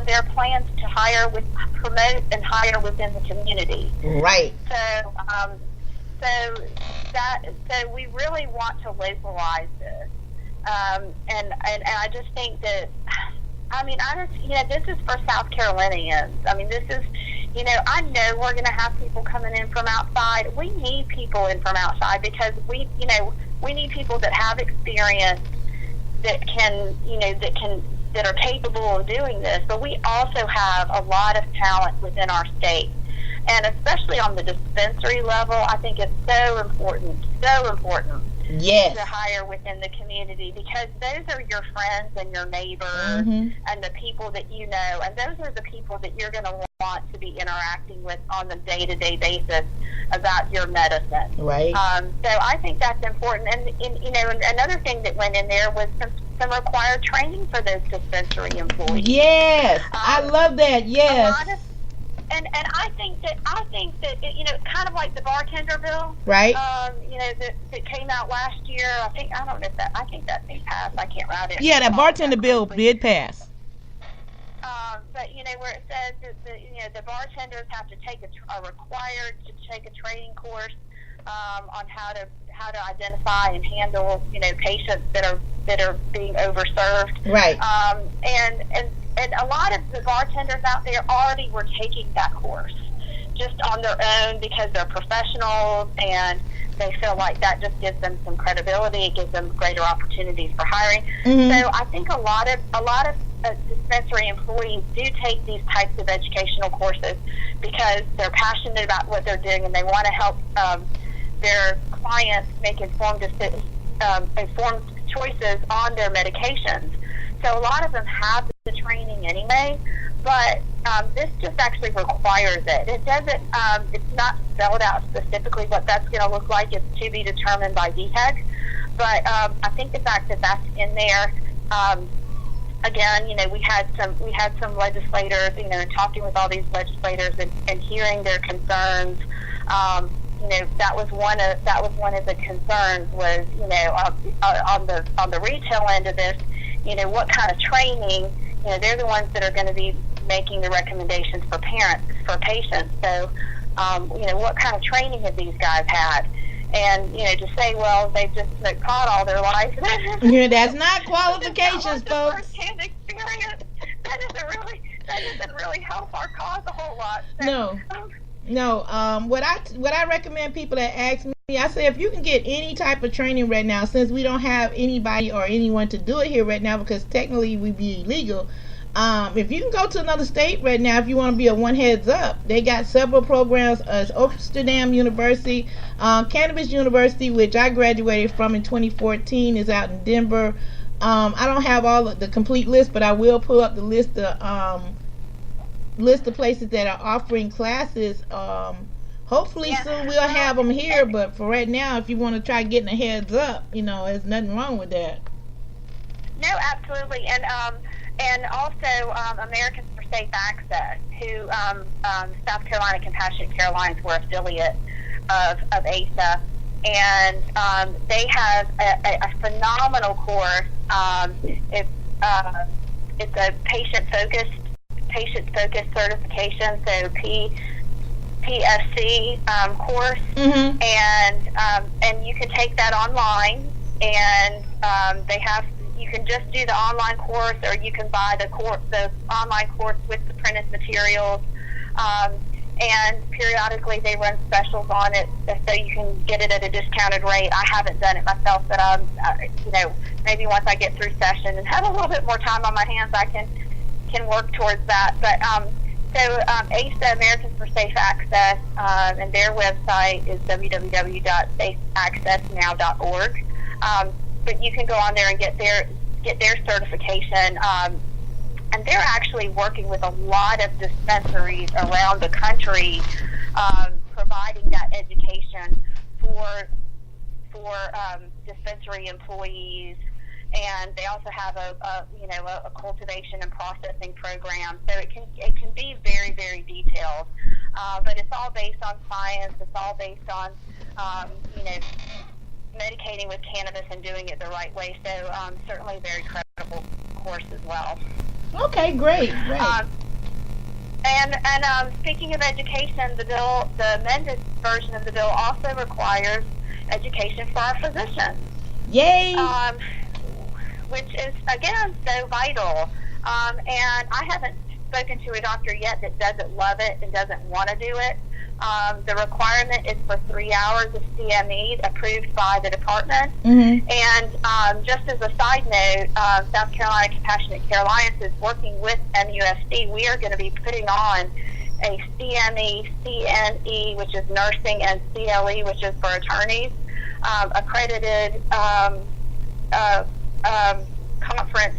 their plans to promote and hire within the community. Right. So we really want to localize this, and I just think that, this is for South Carolinians. This is, I know we're going to have people coming in from outside. We need people in from outside, because we need people that have experience, that are capable of doing this. But we also have a lot of talent within our state, and especially on the dispensary level, I think it's so important. Yes. To hire within the community, because those are your friends and your neighbors and the people that you know, and those are the people that you're going to want to be interacting with on the day-to-day basis about your medicine. Right. So I think that's important. And another thing that went in there was some required training for those dispensary employees. Yes, I love that. Yes. and I think that kind of like the bartender bill, right? That came out last year. I think that thing passed. I can't write it. Yeah, that bartender bill did pass. But where it says that the bartenders have to are required to take a training course on how to identify and handle patients that are being overserved. Right. And a lot of the bartenders out there already were taking that course just on their own because they're professionals and they feel like that just gives them some credibility. It gives them greater opportunities for hiring. Mm-hmm. So I think a lot of dispensary employees do take these types of educational courses because they're passionate about what they're doing and they want to help their clients make informed choices on their medications. So a lot of them have the training anyway, but this just actually requires it. It doesn't. It's not spelled out specifically what that's going to look like. It's to be determined by DHEC. But I think the fact that that's in there. Again, we had some legislators, talking with all these legislators and hearing their concerns. That was one of the concerns was, on the retail end of this, what kind of training, they're the ones that are going to be making the recommendations for patients. So, what kind of training have these guys had? And, to say, well, they've just smoked pot all their life. That's not qualifications, folks. First-hand experience. That doesn't really help our cause a whole lot. So, No. What I recommend people that ask me, I say if you can get any type of training right now, since we don't have anybody or anyone to do it here right now because technically we'd be illegal. If you can go to another state right now, if you want to be a one heads up, they got several programs. Amsterdam University, Cannabis University, which I graduated from in 2014, is out in Denver. I don't have all of the complete list, but I will pull up the list of places that are offering classes. Hopefully soon we'll have them here, but for right now, if you want to try getting a heads up, there's nothing wrong with that. No, absolutely, and also Americans for Safe Access, who South Carolina Compassionate Care Alliance were affiliate of ASA, and they have a phenomenal course. It's a patient focused certification, so PFC course, mm-hmm. and you can take that online, and you can just do the online course, or you can buy the online course with the printed materials. And periodically they run specials on it, so you can get it at a discounted rate. I haven't done it myself, but maybe once I get through session and have a little bit more time on my hands, I can work towards that. But ASA, Americans for Safe Access, and their website is www.safeaccessnow.org. But you can go on there and get their certification. And they're actually working with a lot of dispensaries around the country, providing that education for dispensary employees. And they also have a cultivation and processing program. So it can be very, very detailed. But it's all based on science. It's all based on medicating with cannabis and doing it the right way. So certainly a very credible course as well. Okay, great. And speaking of education, the amended version of the bill also requires education for our physicians. Yay! Which is, again, so vital. And I haven't spoken to a doctor yet that doesn't love it and doesn't want to do it. The requirement is for 3 hours of CME approved by the department. Mm-hmm. And just as a side note, South Carolina Compassionate Care Alliance is working with MUSD. We are going to be putting on a CME, CNE, which is nursing, and CLE, which is for attorneys, accredited conference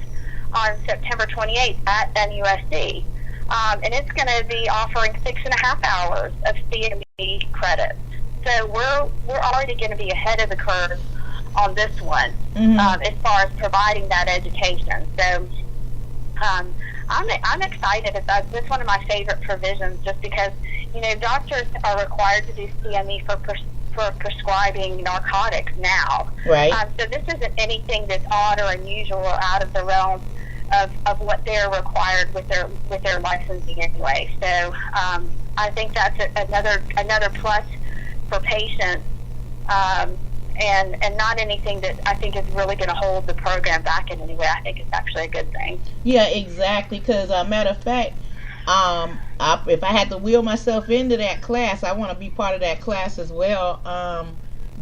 on September 28th at MUSD. And it's going to be offering 6.5 hours of CME credits. So we're already going to be ahead of the curve on this one, mm-hmm. As far as providing that education. So I'm excited about this. One of my favorite provisions, just because doctors are required to do CME for prescribing narcotics now. Right. So this isn't anything that's odd or unusual or out of the realm of what they're required with their licensing anyway. So I think that's another plus for patients, and not anything that I think is really going to hold the program back in any way. I think it's actually a good thing. Yeah, exactly. Because matter of fact, if I had to wheel myself into that class, I want to be part of that class as well.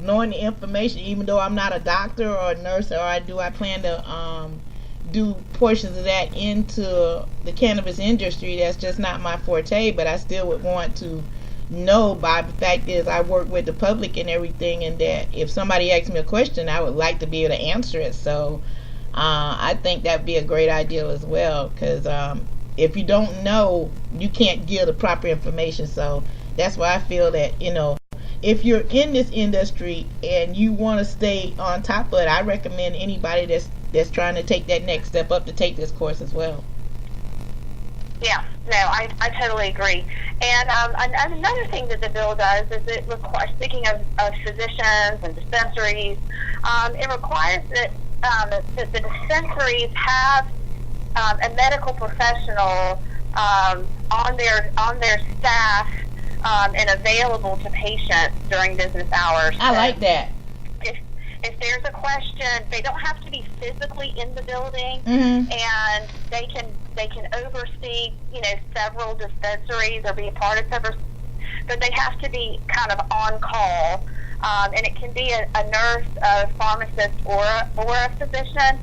Knowing the information, even though I'm not a doctor or a nurse, I plan to do portions of that into the cannabis industry. That's just not my forte, but I still would want to know. By the fact is, I work with the public and everything, and that if somebody asks me a question, I would like to be able to answer it. So I think that'd be a great idea as well, because if you don't know, you can't give the proper information. So that's why I feel that, if you're in this industry and you want to stay on top of it, I recommend anybody that's trying to take that next step up to take this course as well. Yeah, no, I totally agree. And another thing that the bill does is it requires, speaking of physicians and dispensaries, it requires that the dispensaries have a medical professional on their staff and available to patients during business hours. I like that. If there's a question, they don't have to be physically in the building, mm-hmm. and they can oversee several dispensaries or be a part of several, but they have to be kind of on call. And it can be a nurse, a pharmacist, or a physician.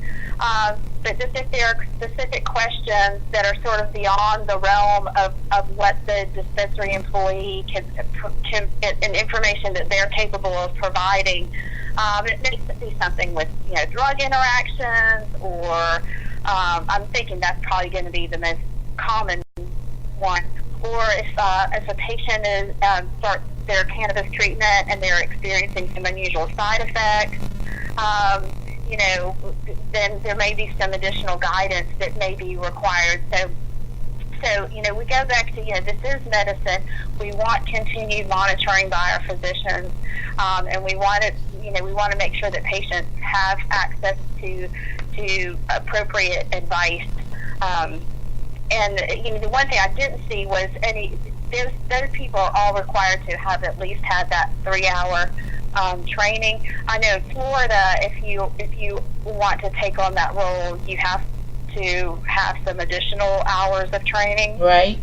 But just if there are specific questions that are sort of beyond the realm of what the dispensary employee can and information that they're capable of providing, it may be something with drug interactions, or I'm thinking that's probably going to be the most common one. Or if a patient is starts their cannabis treatment and they're experiencing some unusual side effects, then there may be some additional guidance that may be required. So we go back to this is medicine. We want continued monitoring by our physicians, and we want to make sure that patients have access to appropriate advice. And the one thing I didn't see was those people are all required to have at least had that 3-hour training. I know in Florida, if you want to take on that role, you have to have some additional hours of training. Right.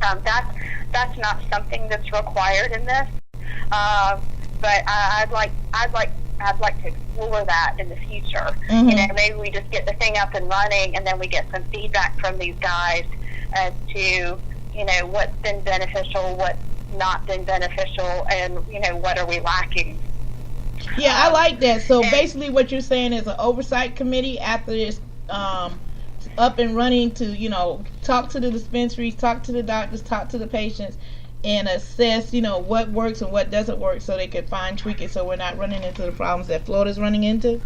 That's not something that's required in this. But I'd like to explore that in the future. Mm-hmm. Maybe we just get the thing up and running, and then we get some feedback from these guys as to what's been beneficial, what's not been beneficial, and what are we lacking. Yeah, I like that. So basically, what you're saying is an oversight committee after this up and running to talk to the dispensaries, talk to the doctors, talk to the patients, and assess, what works and what doesn't work, so they can fine tweak it, so we're not running into the problems that Florida's running into.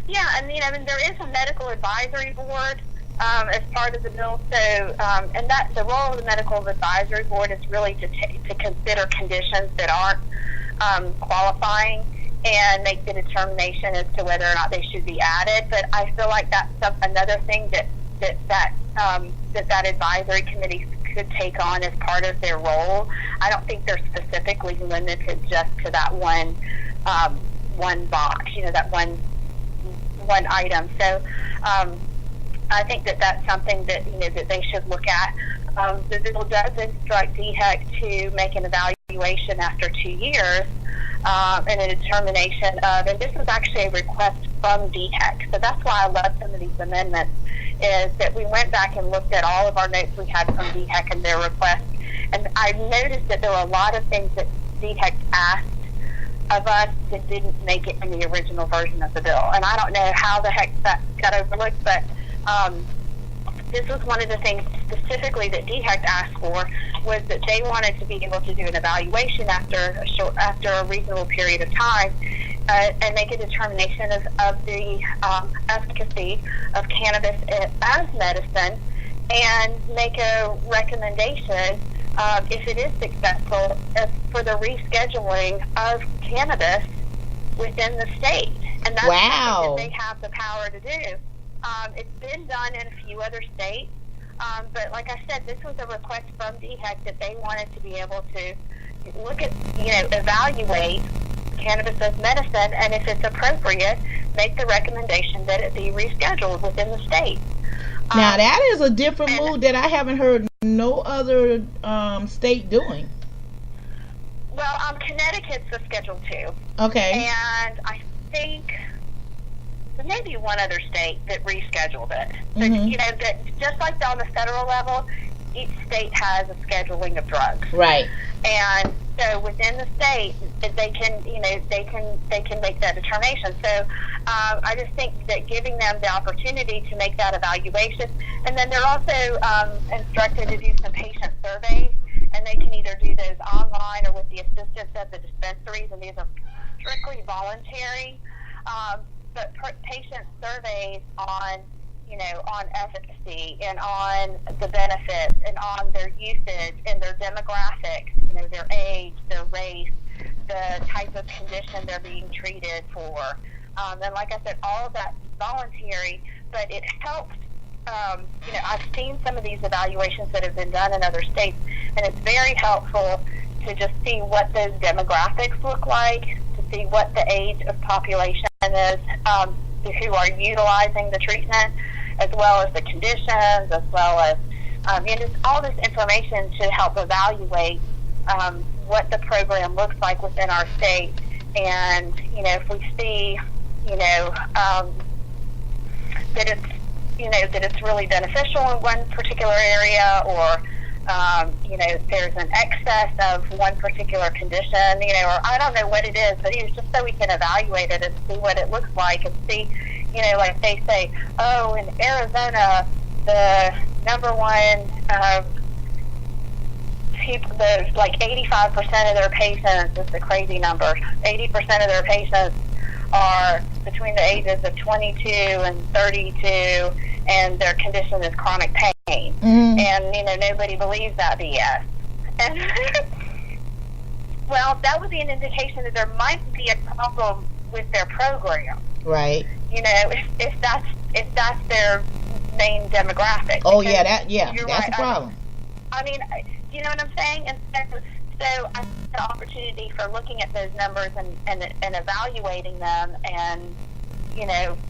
Yeah, and there is a medical advisory board as part of the bill. So, and that the role of the medical advisory board is really to consider conditions that aren't qualifying and make the determination as to whether or not they should be added. But I feel like that's another thing that advisory committee could take on as part of their role. I don't think they're specifically limited just to that one box, that one item. So I think that that's something that that they should look at. The bill does instruct DHEC to make an evaluation after 2 years and a determination of, and this was actually a request from DHEC. So that's why I love some of these amendments, is that we went back and looked at all of our notes we had from DHEC and their requests. And I noticed that there were a lot of things that DHEC asked of us that didn't make it in the original version of the bill. And I don't know how the heck that got overlooked, but this was one of the things specifically that DHEC asked for, was that they wanted to be able to do an evaluation after a reasonable period of time and make a determination of the efficacy of cannabis as medicine, and make a recommendation, if it is successful, for the rescheduling of cannabis within the state. And that's something that they have the power to do. It's been done in a few other states, but like I said, this was a request from DHEC that they wanted to be able to look at, evaluate cannabis as medicine, and if it's appropriate, make the recommendation that it be rescheduled within the state. Now that is a different move that I haven't heard no other state doing. Well, Connecticut's a Schedule 2. Okay. And I think there may be one other state that rescheduled it. So, that just like on the federal level, each state has a scheduling of drugs. Right. And so within the state, they can, they can make that determination. So I just think that giving them the opportunity to make that evaluation, and then they're also instructed to do some patient surveys, and they can either do those online or with the assistance of the dispensaries, and these are strictly voluntary. But patient surveys on, on efficacy and on the benefits and on their usage and their demographics, their age, their race, the type of condition they're being treated for. And like I said, all of that's voluntary, but it helps. I've seen some of these evaluations that have been done in other states, and it's very helpful to just see what those demographics look like, to see what the age of population is who are utilizing the treatment, as well as the conditions, as well as just all this information to help evaluate what the program looks like within our state. And if we see that it's really beneficial in one particular area, or there's an excess of one particular condition, or I don't know what it is, but it's just so we can evaluate it and see what it looks like, and see, like they say, in Arizona, the number one people, like 85% of their patients, it's a crazy number, 80% of their patients are between the ages of 22 and 32, and their condition is chronic pain. Mm-hmm. And, nobody believes that BS. And, well, that would be an indication that there might be a problem with their program. Right. If that's their main demographic. Oh, yeah, that's right. A problem. I mean, you know what I'm saying? And so I think the opportunity for looking at those numbers and evaluating them, and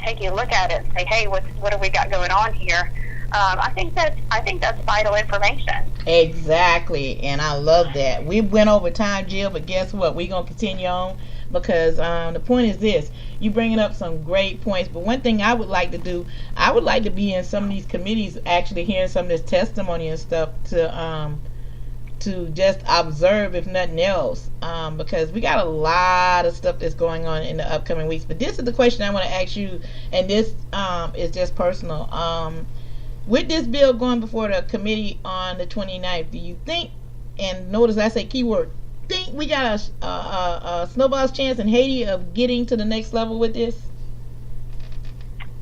taking a look at it and say, hey, what have we got going on here? I think that's vital information. Exactly, and I love that. We went over time, Jill, but guess what? We're gonna continue on, because the point is this: you bringing up some great points. But one thing I would like to do, I would like to be in some of these committees, actually hearing some of this testimony and stuff to just observe, if nothing else, because we got a lot of stuff that's going on in the upcoming weeks. But this is the question I want to ask you, and this is just personal. With this bill going before the committee on the 29th, do you think, and notice I say keyword, think we got a snowball's chance in Haiti of getting to the next level with this?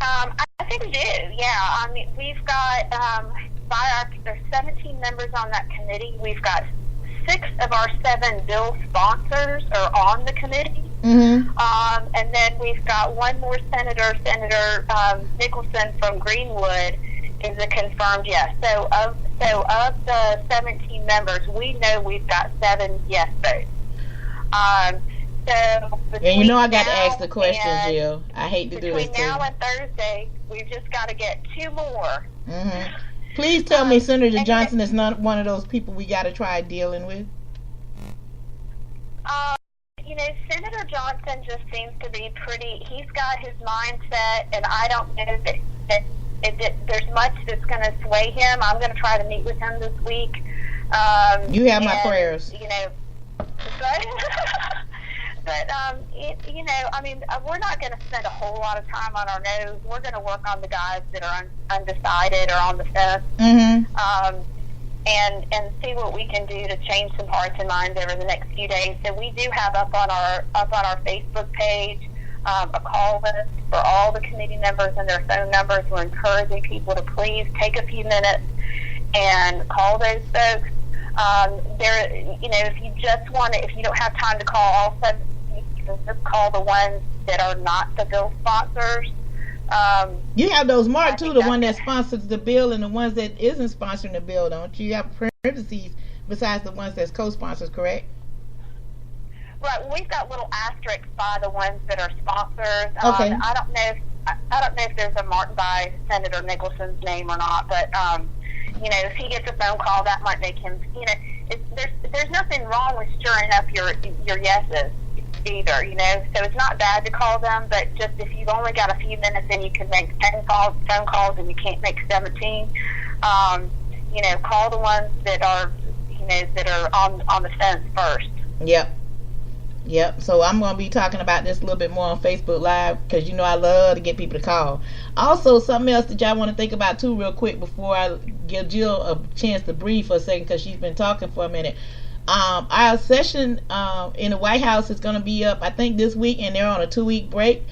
I think we do, yeah. I mean, we've got... there's 17 members on that committee. We've got 6 of our 7 bill sponsors are on the committee. Mm-hmm. And then we've got one more Senator Nicholson from Greenwood is a confirmed yes. So of the 17 members, we know we've got 7 yes votes. And I got to ask the question, Jill. I hate to do this. Between now and Thursday, we've just got to get 2 more. Mm-hmm. Please tell me Senator Johnson is not one of those people we got to try dealing with. Senator Johnson just seems to be he's got his mindset, and I don't know that there's much that's going to sway him. I'm going to try to meet with him this week. You have my prayers. But, I mean, we're not going to spend a whole lot of time on our nose. We're going to work on the guys that are undecided or on the fence, and see what we can do to change some hearts and minds over the next few days. So we do have up on our Facebook page a call list for all the committee members and their phone numbers. We're encouraging people to please take a few minutes and call those folks. If you just want to, if you don't have time to call all 7, you can just call the ones that are not the bill sponsors. You have those marked too, the one that sponsors the bill and the ones that isn't sponsoring the bill, don't you? You have parentheses besides the ones that's co-sponsors, correct? Right. Well, we've got little asterisks by the ones that are sponsors. Okay. I don't know if there's a mark by Senator Nicholson's name or not, but if he gets a phone call, that might make him. There's nothing wrong with stirring up your yeses either. So it's not bad to call them, but just if you've only got a few minutes and you can make 10 phone calls and you can't make 17, call the ones that are on the fence first. Yep. So I'm going to be talking about this a little bit more on Facebook Live because I love to get people to call. Also, something else that y'all want to think about too real quick before I give Jill a chance to breathe for a second because she's been talking for a minute. Our session in the White House is going to be up, I think, this week, and they're on a 2-week break.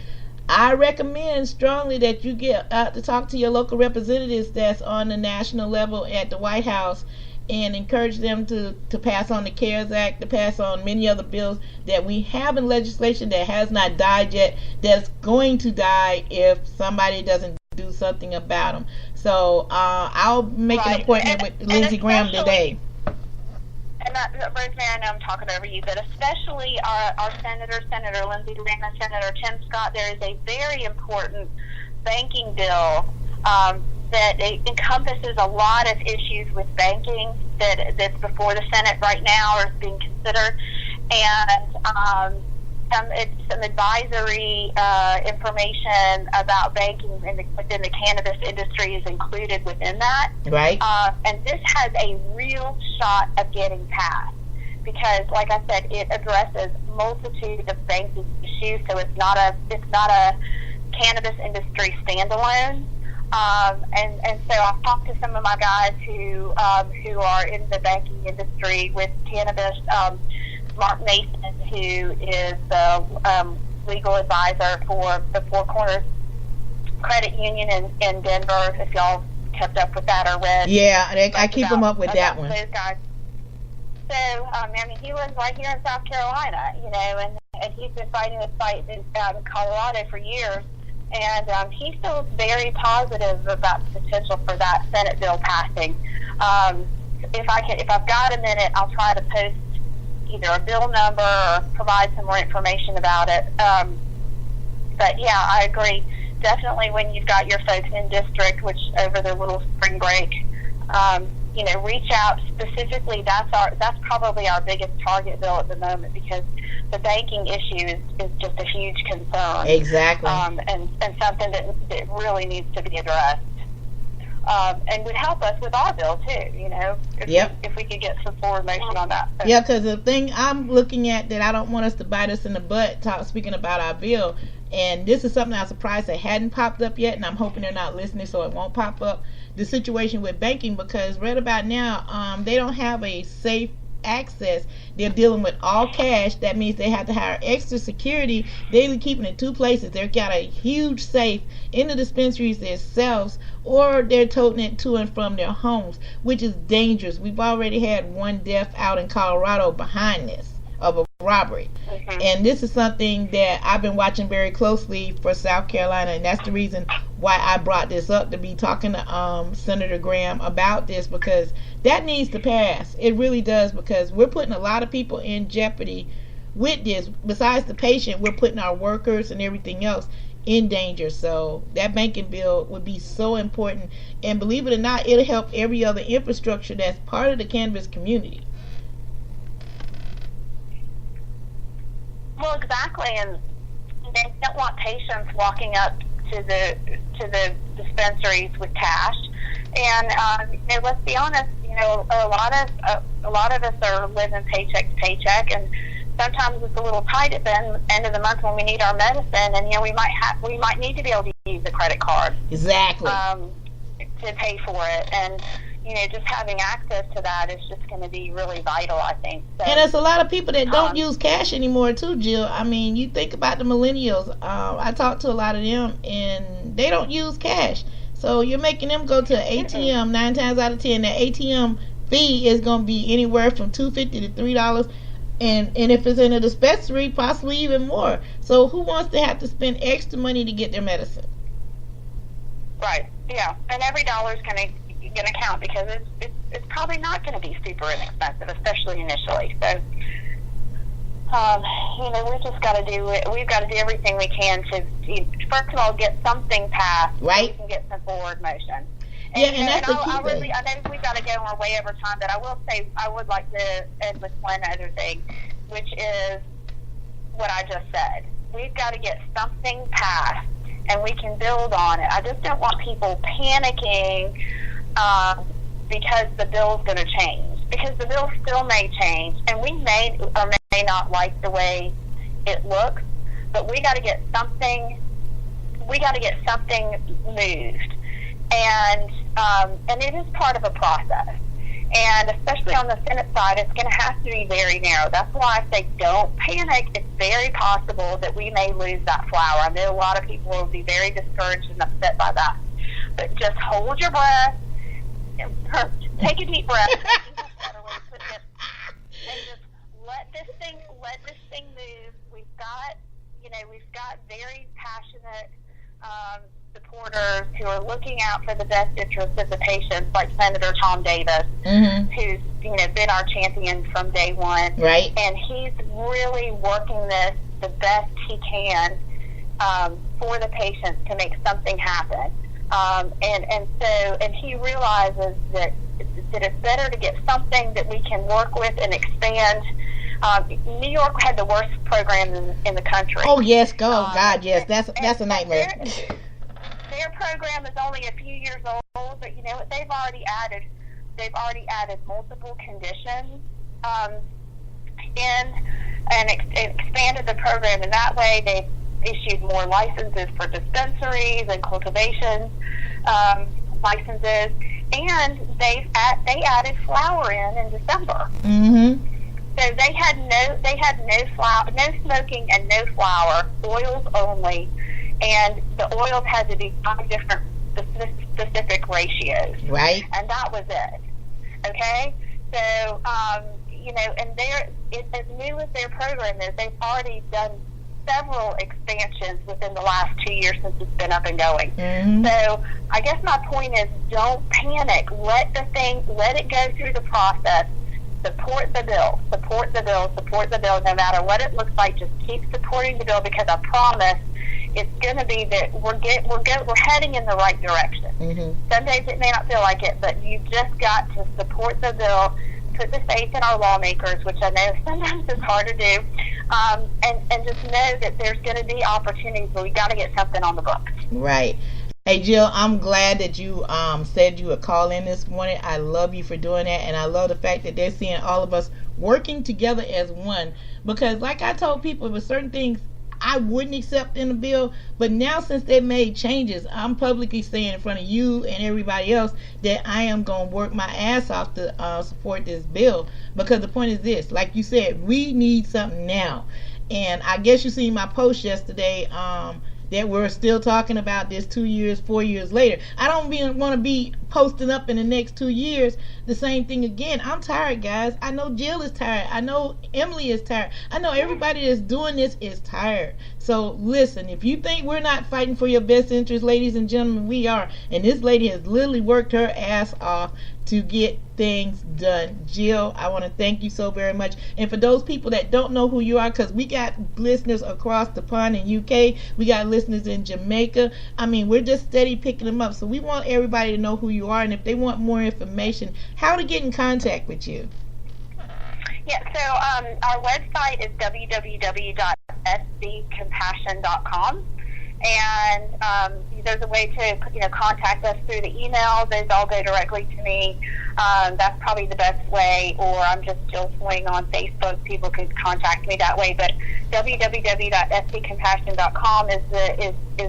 I recommend strongly that you get out to talk to your local representatives that's on the national level at the White House and encourage them to pass on the CARES Act, to pass on many other bills that we have in legislation that has not died yet, that's going to die if somebody doesn't do something about them. So I'll make an appointment with Lindsey Graham today. And Rosemary, I know I'm talking over you, but especially our Senator Lindsey Graham and Senator Tim Scott, there is a very important banking bill that encompasses a lot of issues with banking that's before the Senate right now or is being considered. And some advisory information about banking within the cannabis industry is included within that. Right. And this has a real shot of getting passed because, like I said, it addresses multitude of banking issues. So it's not a cannabis industry standalone. And so I've talked to some of my guys who are in the banking industry with cannabis. Mark Mason, who is the legal advisor for the Four Corners Credit Union in Denver, if y'all kept up with that or read. Yeah, I keep them up with that one. Those guys. So, he lives right here in South Carolina, and he's been fighting this fight in Colorado for years. And he feels very positive about the potential for that Senate bill passing. If I've got a minute, I'll try to post either a bill number or provide some more information about it. But yeah, I agree. Definitely when you've got your folks in district, which over their little spring break, reach out specifically. That's probably our biggest target bill at the moment because the banking issue is just a huge concern. Exactly. And something that really needs to be addressed. And would help us with our bill too, if we could get some forward motion on that. So. Yeah, because the thing I'm looking at that I don't want us to bite us in the butt, speaking about our bill, and this is something I'm surprised that hadn't popped up yet, and I'm hoping they're not listening so it won't pop up, the situation with banking, because right about now, they don't have a safe access. They're dealing with all cash. That means they have to hire extra security. They're keeping it in 2 places. They've got a huge safe in the dispensaries themselves, or they're toting it to and from their homes, which is dangerous. We've already had 1 death out in Colorado behind this of a robbery. And this is something that I've been watching very closely for South Carolina, and that's the reason why I brought this up, to be talking to Senator Graham about this, because that needs to pass. It really does, because we're putting a lot of people in jeopardy with this. Besides the patient, we're putting our workers and everything else in danger. So that banking bill would be so important, and believe it or not, it'll help every other infrastructure that's part of the cannabis community. Well, exactly, and they don't want patients walking up to the dispensaries with cash. And let's be honest, a lot of us are living paycheck to paycheck, and sometimes it's a little tight at the end of the month when we need our medicine, and we might need to be able to use a credit card. Exactly. To pay for it, and just having access to that is just going to be really vital, I think. So, and there's a lot of people that don't use cash anymore too, Jill. I mean, you think about the millennials. I talk to a lot of them, and they don't use cash. So you're making them go to an ATM 9 times out of 10. The ATM fee is going to be anywhere from $2.50 to $3, and if it's in a dispensary, possibly even more. So who wants to have to spend extra money to get their medicine? Right. Yeah. And every dollar is going to count, because it's probably not going to be super inexpensive, especially initially. So, we've just got to do it. We've got to do everything we can to, first of all, get something passed, right? So we can get some forward motion. And that's the key thing. I know we've got to go our way over time, but I will say I would like to end with one other thing, which is what I just said. We've got to get something passed, and we can build on it. I just don't want people panicking because the bill's going to change. Because the bill still may change, and we may or may not like the way it looks, but we got to get something. We got to get something moved, and it is part of a process. And especially on the Senate side, it's going to have to be very narrow. That's why I say don't panic. It's very possible that we may lose that flower. I know a lot of people will be very discouraged and upset by that. But just hold your breath, take a deep breath, and just let this thing move. We've got very passionate supporters who are looking out for the best interests of the patients, like Senator Tom Davis, who's been our champion from day one, right? And he's really working this the best he can for the patients to make something happen. And he realizes that it's better to get something that we can work with and expand. New York had the worst program in the country. Oh yes, God, yes, that's a nightmare. Their program is only a few years old, but you know what? They've already added multiple conditions and expanded the program. And that way, they've issued more licenses for dispensaries and cultivation licenses, and they added flower in December. Mm-hmm. So they had no smoking and no flower, oils only, and the oils had to be 5 different specific ratios. Right. And that was it. Okay? So, and as new as their program is, they've already done several expansions within the last 2 years since it's been up and going. Mm-hmm. So I guess my point is, don't panic. Let it go through the process. Support the bill, no matter what it looks like. Just keep supporting the bill, because I promise it's going to be that we're heading in the right direction. Mm-hmm. Some days it may not feel like it, but you just got to support the bill, put the faith in our lawmakers, which I know sometimes is hard to do, and just know that there's going to be opportunities, but we got to get something on the books. Right. Hey Jill, I'm glad that you said you would call in this morning. I love you for doing that, and I love the fact that they're seeing all of us working together as one. Because like I told people, with certain things I wouldn't accept in the bill, but now since they made changes, I'm publicly saying in front of you and everybody else that I am going to work my ass off to support this bill. Because the point is this, like you said, we need something now. And I guess you seen my post yesterday that we're still talking about this 2 years, 4 years later. I don't want to be posting up in the next 2 years the same thing again. I'm tired, guys. I know Jill is tired. I know Emily is tired. I know everybody that's doing this is tired. So listen, if you think we're not fighting for your best interest, ladies and gentlemen, we are. And this lady has literally worked her ass off to get things done. Jill, I want to thank you so very much. And for those people that don't know who you are, because we got listeners across the pond in UK, we got listeners in Jamaica. I mean, we're just steady picking them up. So we want everybody to know who you are, and if they want more information, how to get in contact with you. Yeah, so our website is www.sbcompassion.com. And there's a way to contact us through the email. Those all go directly to me. That's probably the best way. Or I'm just Jill Swing on Facebook. People can contact me that way. But www.sbcompassion.com is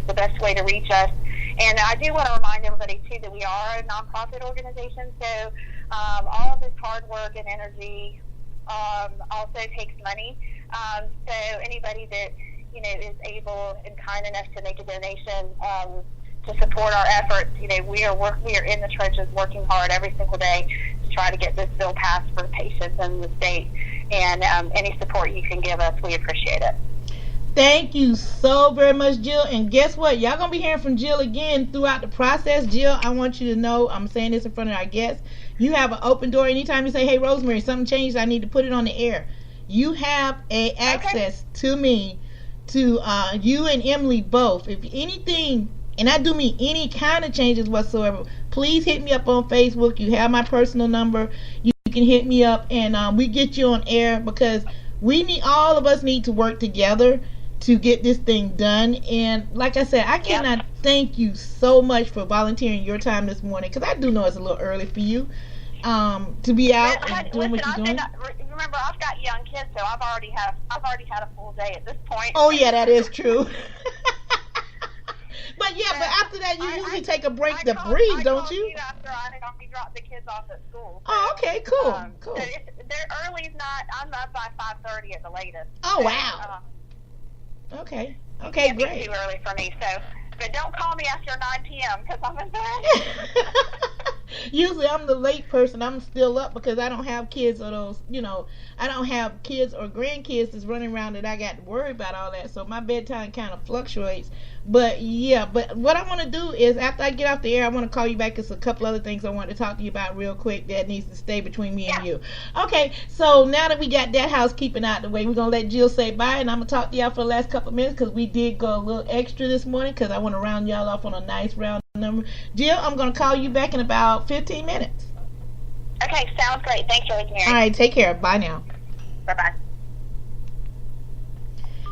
the best way to reach us. And I do want to remind everybody, too, that we are a nonprofit organization, so all of this hard work and energy also takes money. So anybody that, is able and kind enough to make a donation to support our efforts, we are in the trenches working hard every single day to try to get this bill passed for patients in the state. And any support you can give us, we appreciate it. Thank you so very much, Jill. And guess what? Y'all going to be hearing from Jill again throughout the process. Jill, I want you to know, I'm saying this in front of our guests, you have an open door. Anytime you say, hey, Rosemary, something changed, I need to put it on the air. You have access to me, to you and Emily both. If anything, and I do mean any kind of changes whatsoever, please hit me up on Facebook. You have my personal number. You can hit me up, and we get you on air, because all of us need to work together to get this thing done. And like I said, I cannot thank you so much for volunteering your time this morning, because I do know it's a little early for you to be out and doing what you're doing. Remember, I've got young kids, so I've already had a full day at this point. Oh yeah, that is true. But after that, you usually take a break to breathe, don't you? After I drop the kids off at school. So, oh, okay, cool. So they're early's not. I'm up by 5:30 at the latest. Oh, so, wow. Okay, It great. can't be too early for me. So, but don't call me after 9 p.m. because I'm in bed. Usually I'm the late person. I'm still up because I don't have kids or those, I don't have kids or grandkids that's running around that I got to worry about all that. So my bedtime kind of fluctuates. But what I want to do is, after I get off the air, I want to call you back. There's a couple other things I want to talk to you about real quick that needs to stay between me and you. Okay, so now that we got that housekeeping out the way, we're going to let Jill say bye, and I'm going to talk to y'all for the last couple of minutes, because we did go a little extra this morning, because I want to round y'all off on a nice round number. Jill, I'm going to call you back in about 15 minutes. Okay, sounds great. Thanks, Rosemary. All right, take care. Bye now. Bye-bye.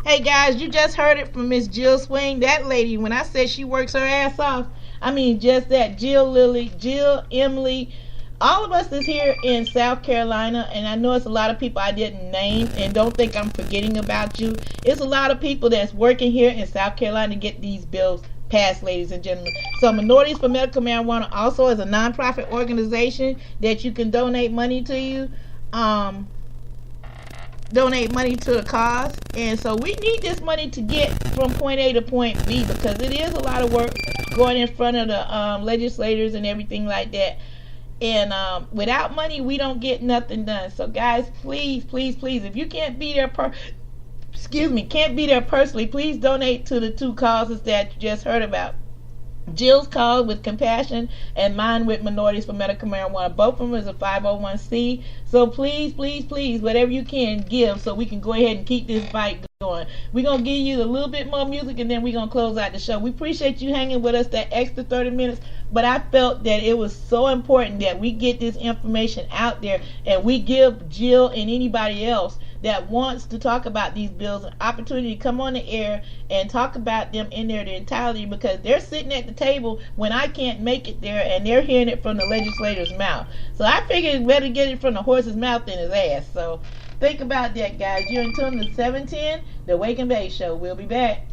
Hey guys, you just heard it from Miss Jill Swain. That lady, when I said she works her ass off, I mean just that. Jill, Lily, Jill, Emily, all of us is here in South Carolina, and I know it's a lot of people I didn't name, and don't think I'm forgetting about you. It's a lot of people that's working here in South Carolina to get these bills passed, ladies and gentlemen. So Minorities for Medical Marijuana also is a nonprofit organization that you can donate money to you. Donate money to the cause, and so we need this money to get from point A to point B, because it is a lot of work going in front of the legislators and everything like that, and without money we don't get nothing done. So guys, please, if you can't be there personally, please donate to the two causes that you just heard about. Jill's cause with Compassion, and mine with Minorities for Medical Marijuana. Both of them is a 501c. So please, whatever you can give, so we can go ahead and keep this fight going. We're going to give you a little bit more music, and then we're going to close out the show. We appreciate you hanging with us that extra 30 minutes, but I felt that it was so important that we get this information out there, and we give Jill and anybody else that wants to talk about these bills an opportunity to come on the air and talk about them in their entirety, because they're sitting at the table when I can't make it there, and they're hearing it from the legislator's mouth. So I figured it's better get it from the horse's mouth than his ass. So think about that, guys. You're in tune to 710, the Wake and Bake Show. We'll be back.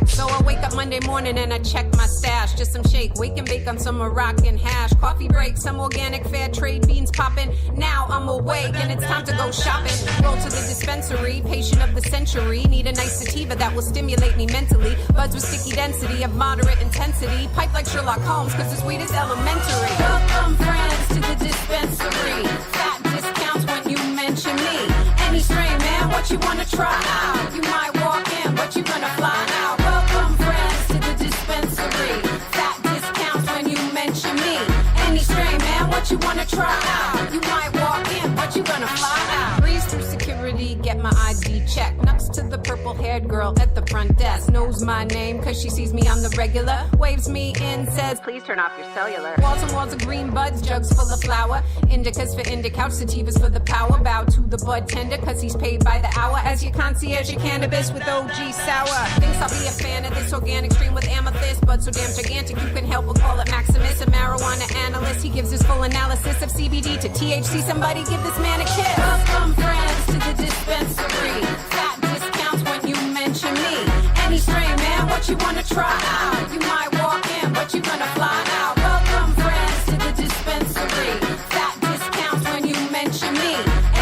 So I wake up Monday morning and I check my stash. Just some shake, wake and bake on some Moroccan hash. Coffee break, some organic fair trade beans popping. Now I'm awake and it's time to go shopping. Roll to the dispensary, patient of the century. Need a nice sativa that will stimulate me mentally. Buds with sticky density of moderate intensity. Pipe like Sherlock Holmes, cause this weed is elementary. Welcome friends to the dispensary. Fat discounts when you mention me. Any strain, man, what you wanna try out? You might walk in, but you gonna fly out. Welcome friends to the dispensary. Fat discounts when you mention me. Any strain, man, what you wanna try out? You might walk in, but you gonna fly out. Breeze through security, get my ID check. Next to the purple hair, red girl at the front desk. Knows my name cause she sees me on the regular. Waves me in, says, please turn off your cellular. Walls and walls of green buds, jugs full of flour. Indicas for indica, sativas for the power. Bow to the bud tender cause he's paid by the hour. As your concierge, your cannabis with OG sour. Thinks I'll be a fan of this organic stream with amethyst. Bud so damn gigantic you can help but call it Maximus. A marijuana analyst, he gives his full analysis of CBD to THC. Somebody give this man a kiss. Welcome friends to the dispensary. Fat discounts when you mention me. Any strain, man, what you wanna try out? You might walk in, but you gonna fly out. Welcome friends to the dispensary. Fat discounts when you mention me.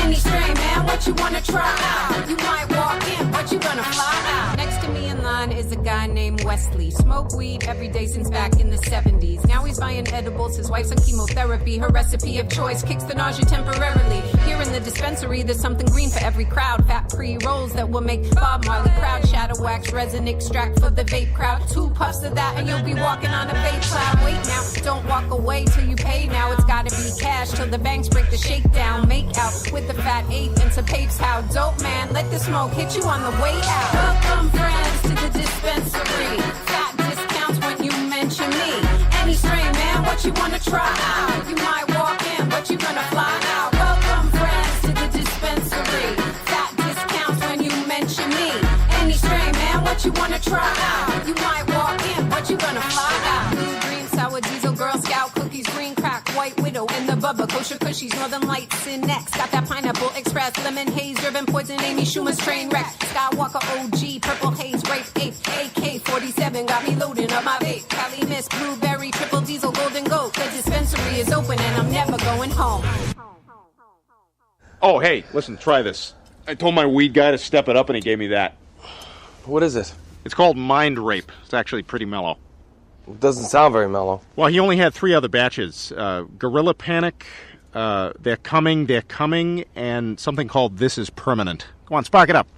Any strain, man, what you wanna try out? You might walk in, but you gonna fly out. Next to me in line is a guy named Wesley. Smoke weed every day since back in the 70s. Now he's buying edibles, his wife's on chemotherapy. Her recipe of choice kicks the nausea temporarily. Here in the dispensary, there's something green for every crowd. Fat pre-rolls that will make Bob Marley proud. Shadow wax, resin extract for the vape crowd. 2 puffs of that and you'll be walking on a vape cloud. Wait now, don't walk away till you pay now. It's gotta be cash till the banks break the shakedown. Make out with the fat eighth and some papes. How dope, man, let the smoke hit you on the way out. Welcome friends to the dispensary. Fat discounts when you mention me. Any strain, man, what you wanna try out? You might walk in, but you gonna fly out. Welcome friends to the dispensary. Fat discounts when you mention me. Any strain, man, what you wanna try out? You might walk in, but you gonna fly out. Blue, green, sour, diesel, Girl Scout, cookies, green crack, white widow, and the bubba, kosher cushies, Northern Lights, in next. Got that pineapple express, lemon haze, driven poison, Amy Schumer's train wreck. Skywalker OG, purple haze, grape ape, AK-47, got me loading up my vape. Cali Miss, blueberry, triple diesel, golden goat. The dispensary is open and I'm never going home. Oh, hey, listen, try this. I told my weed guy to step it up, and he gave me that. What is it? It's called Mind Rape. It's actually pretty mellow. It doesn't sound very mellow. Well, he only had 3 other batches. Gorilla Panic, They're Coming, and something called This Is Permanent. Go on, spark it up.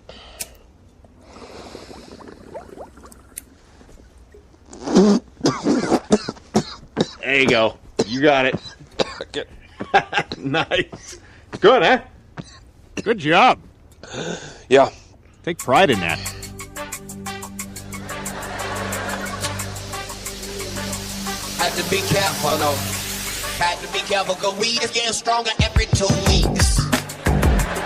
There you go. You got it. Nice. Good, huh? Good job. Yeah. Take pride in that. Had to be careful, no. Had to be careful, cause weed is getting stronger every 2 weeks.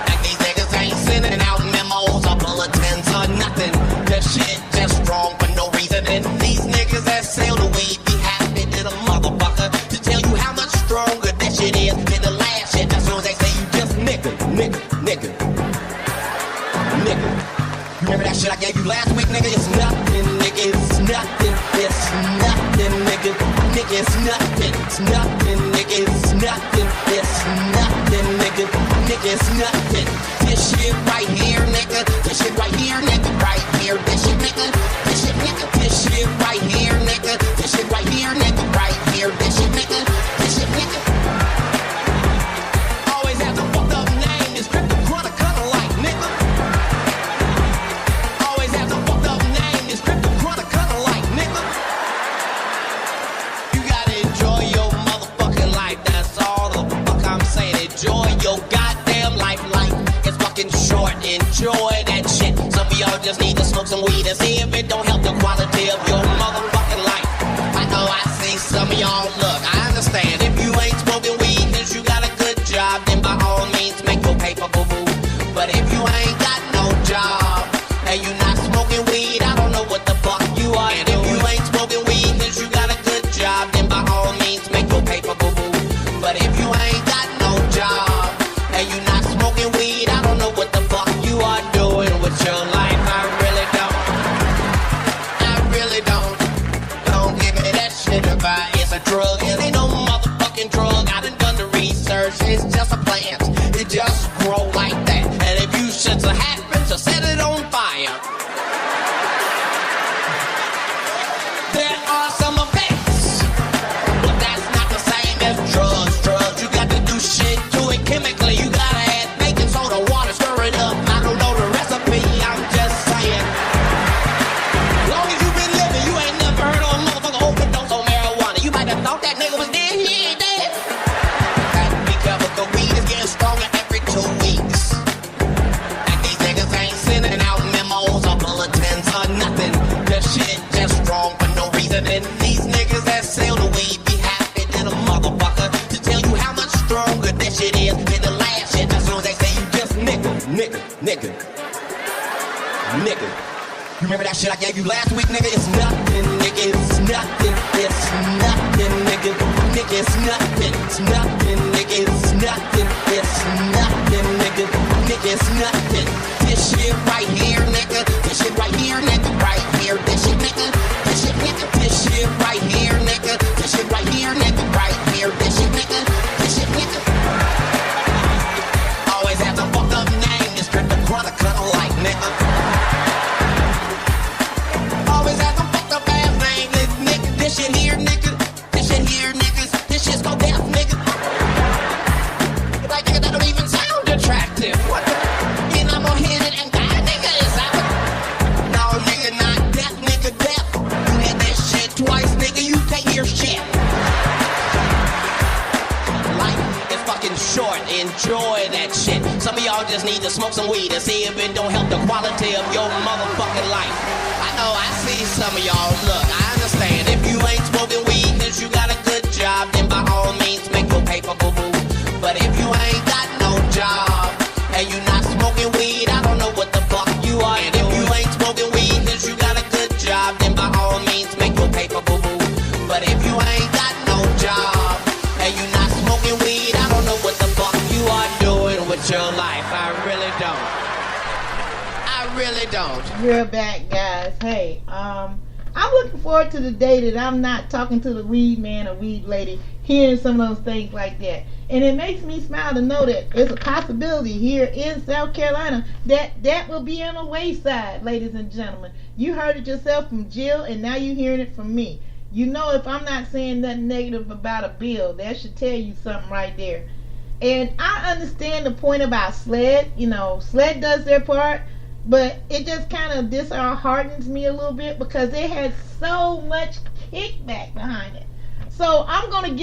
Like these niggas ain't sending out memos or bulletins or nothing. That shit just strong for no reason. And these niggas that sell the weed be happy to the motherfucker to tell you how much stronger that shit is than the last shit. As soon as they say you just nigga. Remember that shit I gave you last week, nigga? It's nothing, nigga. It's nothing. It's nothing, nigga. Nigga, it's nothing. It's nothing, nigga. It's nothing. It's nothing, nigga. Nigga, it's nothing. This shit right here, nigga. This shit right here, nigga. Right here. This shit, nigga. This shit, nigga. This shit right here, nigga. This shit right here, nigga. Right here. This shit, nigga. This shit, nigga. Always have a fucked up name. It's crypto color like, nigga. Enjoy that shit. Some of y'all just need to smoke some weed and see if it don't help the quality of your motherfucking life. I know I see some of y'all look. I understand if you ain't smoking weed cause you got a good job, then by all means make your paper boo-boo. But if you ain't got no job and you not smoking weed, I don't know what the fuck you are. And if you ain't smoking weed cause you got a good job, then by all means make your paper boo-boo. But if you ain't got no job and you not smoking weed, I don't know what the fuck you are doing with your life. I really don't. Don't give me that shit about it's a drug. It ain't no motherfucking drug. I done the research. It's just a plant. It just grow like that. And if you shit to happen, to set it on fire. There are some effects, but that's not the same as drugs. Drugs, you got to do shit to it chemically. You gotta add baking soda, water, stir it up. I don't know the recipe, I'm just saying. Long as you been living, you ain't never heard of a motherfucker overdose on marijuana. You might have thought that nigga was dead, he ain't dead. Got to be careful, cause weed is getting stronger every 2 weeks. Like these niggas ain't sending out memos or that shit is. And the last shit, as soon as they say you just nigga. You remember that shit I gave you last week, nigga? It's nothing, nigga. It's nothing. It's nothing, nigga. Nigga, it's nothing. It's nothing, nigga. It's nothing. It's nothing, nigga. Nigga, it's nothing. This shit right here, nigga. This shit right here, nigga. Right here. This shit, nigga. This shit, nigga. This shit right here, nigga. This shit right here, nigga. Right here. This shit, nigga. This shit, nigga. Always have a fucked up name. Just strip the chronic cut like, nigga. This shit here, nigga. This shit here, niggas. This shit's called death, nigga. Like, nigga, that don't even sound attractive. What the? And I'm gonna hit it and die, nigga. Is that what? No, nigga, not death, nigga, death. You hit that shit twice, nigga. You can't hear shit. Life is fucking short. Enjoy that shit. Some of y'all just need to smoke some weed and see if it don't help the quality of your motherfucking life. I know, I see some of y'all. Look, I understand. If you ain't smoking weed cause you got a good job, then by all means make your paper, boo-boo. But if you ain't got no job and you not smoking weed, I don't know what the fuck you are. And if you ain't smoking weed cause you got a good job, then by all means make your paper, boo-boo. But if you ain't got no job and you not smoking weed, I don't know what the fuck you are doing with your life. I really don't. We're back, guys. Hey, I'm looking forward to the day that I'm not talking to the weed man or weed lady, hearing some of those things like that. And it makes me smile to know that it's a possibility here in South Carolina that will be on the wayside, ladies and gentlemen. You heard it yourself from Jill, and now you're hearing it from me. You know, if I'm not saying nothing negative about a bill, that should tell you something right there. And I understand the point about SLED. You know, SLED does their part. But it just kind of disheartens me a little bit because it has so much kickback behind it. So I'm gonna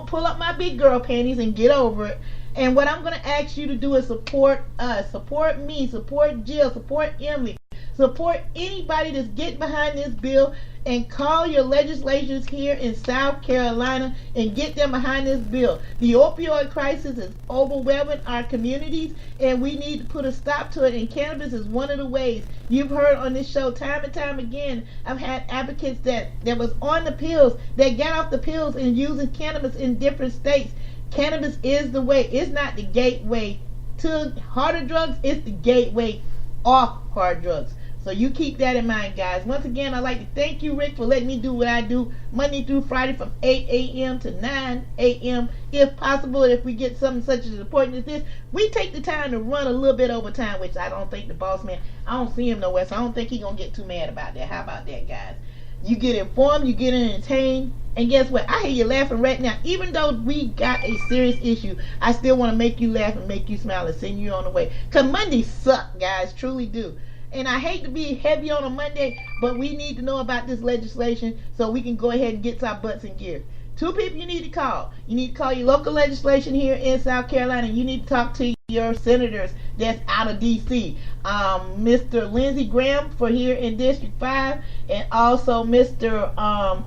pull up my big girl panties and get over it. And what I'm gonna ask you to do is support us, support me, support Jill, support Emily, support anybody that's getting behind this bill, and call your legislators here in South Carolina and get them behind this bill. The opioid crisis is overwhelming our communities, and we need to put a stop to it, and cannabis is one of the ways. You've heard on this show time and time again, I've had advocates that was on the pills, that got off the pills and using cannabis in different states. Cannabis is the way. It's not the gateway to harder drugs, it's the gateway off hard drugs. So you keep that in mind, guys. Once again, I'd like to thank you, Rick, for letting me do what I do Monday through Friday from 8 a.m. to 9 a.m. If possible, if we get something such as important as this, we take the time to run a little bit over time, which I don't think the boss man, I don't see him nowhere, so I don't think he's going to get too mad about that. How about that, guys? You get informed, you get entertained, and guess what? I hear you laughing right now. Even though we got a serious issue, I still want to make you laugh and make you smile and send you on the way. Because Mondays suck, guys, truly do. And I hate to be heavy on a Monday, but we need to know about this legislation so we can go ahead and get our butts in gear. Two people you need to call. You need to call your local legislation here in South Carolina. You need to talk to your senators that's out of D.C. Mr. Lindsey Graham for here in District 5, and also Mr.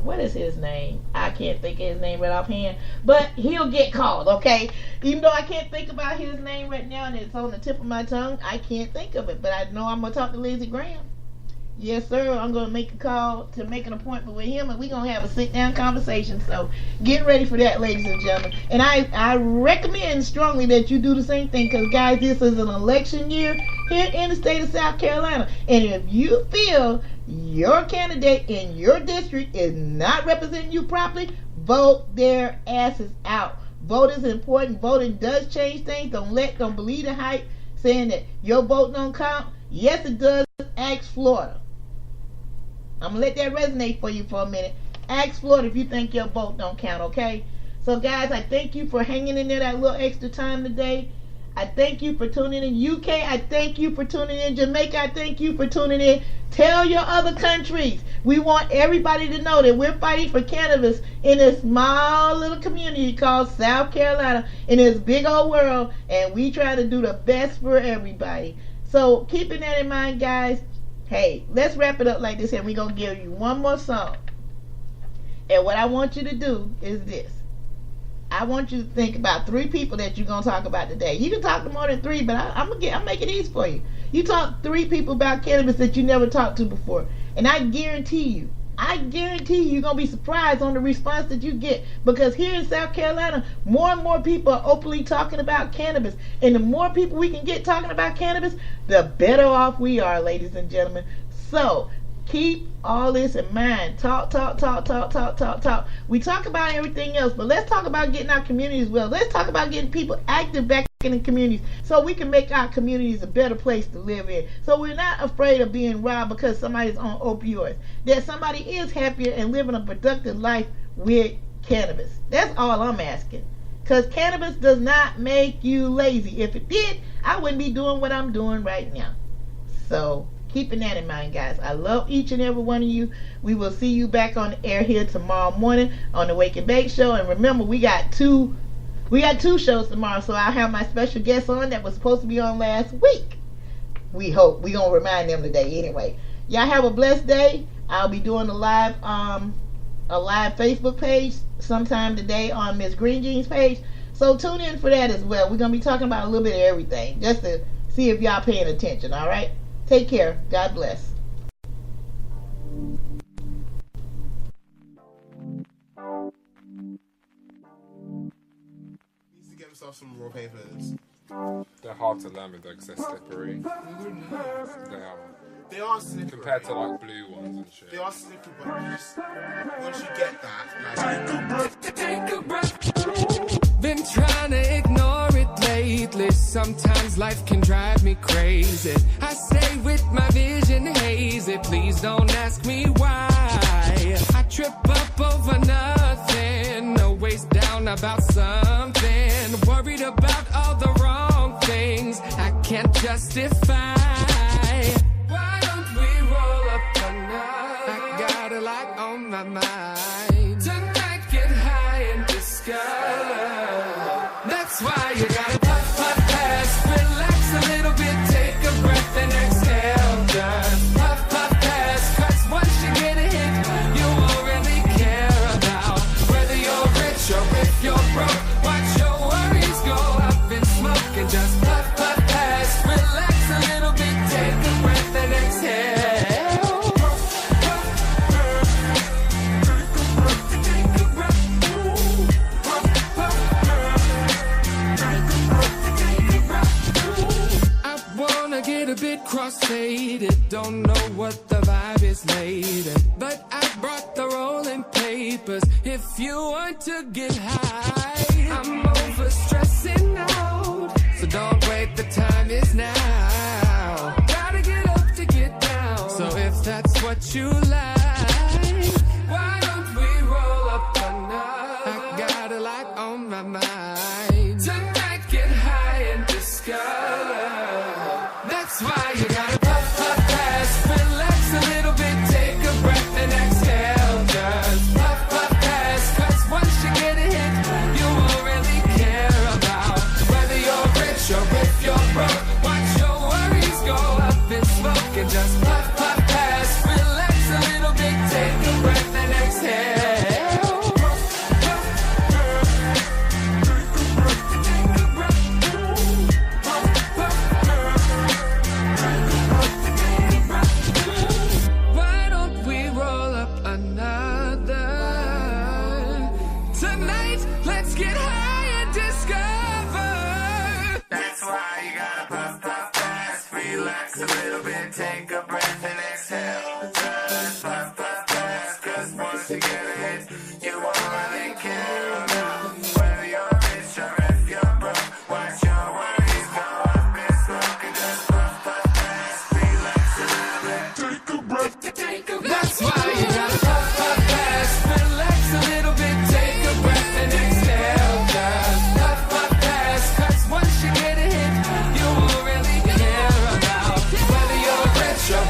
What is his name? I can't think of his name right offhand, but he'll get called, okay? Even though I can't think about his name right now and it's on the tip of my tongue, I can't think of it, but I know I'm going to talk to Lindsey Graham. Yes, sir. I'm going to make a call to make an appointment with him, and we're going to have a sit-down conversation. So get ready for that, ladies and gentlemen. And I recommend strongly that you do the same thing because, guys, this is an election year here in the state of South Carolina. And if you feel your candidate in your district is not representing you properly, vote their asses out. Vote is important. Voting does change things. Don't believe the hype saying that your vote don't count. Yes, it does. Ask Florida. I'm going to let that resonate for you for a minute. Ask Florida if you think your vote don't count, okay? So, guys, I thank you for hanging in there that little extra time today. I thank you for tuning in. UK, I thank you for tuning in. Jamaica, I thank you for tuning in. Tell your other countries. We want everybody to know that we're fighting for cannabis in this small little community called South Carolina in this big old world, and we try to do the best for everybody. So, keeping that in mind, guys, hey, let's wrap it up like this, and we're going to give you one more song. And what I want you to do is this. I want you to think about 3 people that you're going to talk about today. You can talk to more than 3, but I'm make it easy for you. You talk 3 people about cannabis that you never talked to before. And I guarantee you, you're going to be surprised on the response that you get. Because here in South Carolina, more and more people are openly talking about cannabis. And the more people we can get talking about cannabis, the better off we are, ladies and gentlemen. So, keep all this in mind. Talk. We talk about everything else, but let's talk about getting our communities well. Let's talk about getting people active back in the communities so we can make our communities a better place to live in. So we're not afraid of being robbed because somebody's on opioids. That somebody is happier and living a productive life with cannabis. That's all I'm asking. Because cannabis does not make you lazy. If it did, I wouldn't be doing what I'm doing right now. So, keeping that in mind, guys. I love each and every one of you. We will see you back on the air here tomorrow morning on the Wake and Bake Show. And remember, we got two shows tomorrow. So I'll have my special guest on that was supposed to be on last week. We hope. We're going to remind them today anyway. Y'all have a blessed day. I'll be doing a live Facebook page sometime today on Miss Green Jean's page. So tune in for that as well. We're going to be talking about a little bit of everything just to see if y'all paying attention, all right? Take care. God bless. Needs to get himself some raw papers. They're hard to learn with because they're slippery. They are slippery. Compared to like blue ones and shit. They are slippery, but once you get that, take a breath. Been trying to ignore it lately. Sometimes life can drive me crazy. I stay with my vision hazy. Please don't ask me why. I trip up over nothing. Always down about something. Worried about all the wrong things I can't justify. Why don't we roll up another? I got a lot on my mind. Tonight get high and discover. That's why you gotta puff, puff, pass. Relax a little bit, take a breath and exhale. Just puff, puff, pass. Cause once you get a hit, you won't really care about whether you're rich or if you're broke. Watch your worries go up in smoke and just puff, puff, pass. Relax a little bit, take a breath and exhale. Get a bit cross-faded, don't know what the vibe is later, but I brought the rolling papers if you want to get high. I'm over stressing out, so don't wait, the time is now. Gotta get up to get down, so if that's what you like, why don't we roll up another? I got a lot on my mind. Tonight get high and discover. That's why you gotta puff, puff, pass. Relax a little bit, take a breath and exhale. Just puff, puff, pass. Cause once you get a hit, you won't really care about whether you're rich or if you're broke. Watch your worries go up in smoke and just puff, puff, pass. Relax a little bit, take a breath and exhale. Take a breath and exhale. Just puff, puff, pass. Cause once you get it, you won't really care about whether you're rich or if you're broke. Watch your worries go up in smoke and just puff, puff, pass. Relax a little bit. Take a breath. Take a breath. That's why you gotta puff, puff, pass. Relax a little bit. Take a breath and exhale. Just puff, puff, pass. Cause once you get a hit, you won't really care about whether you're rich or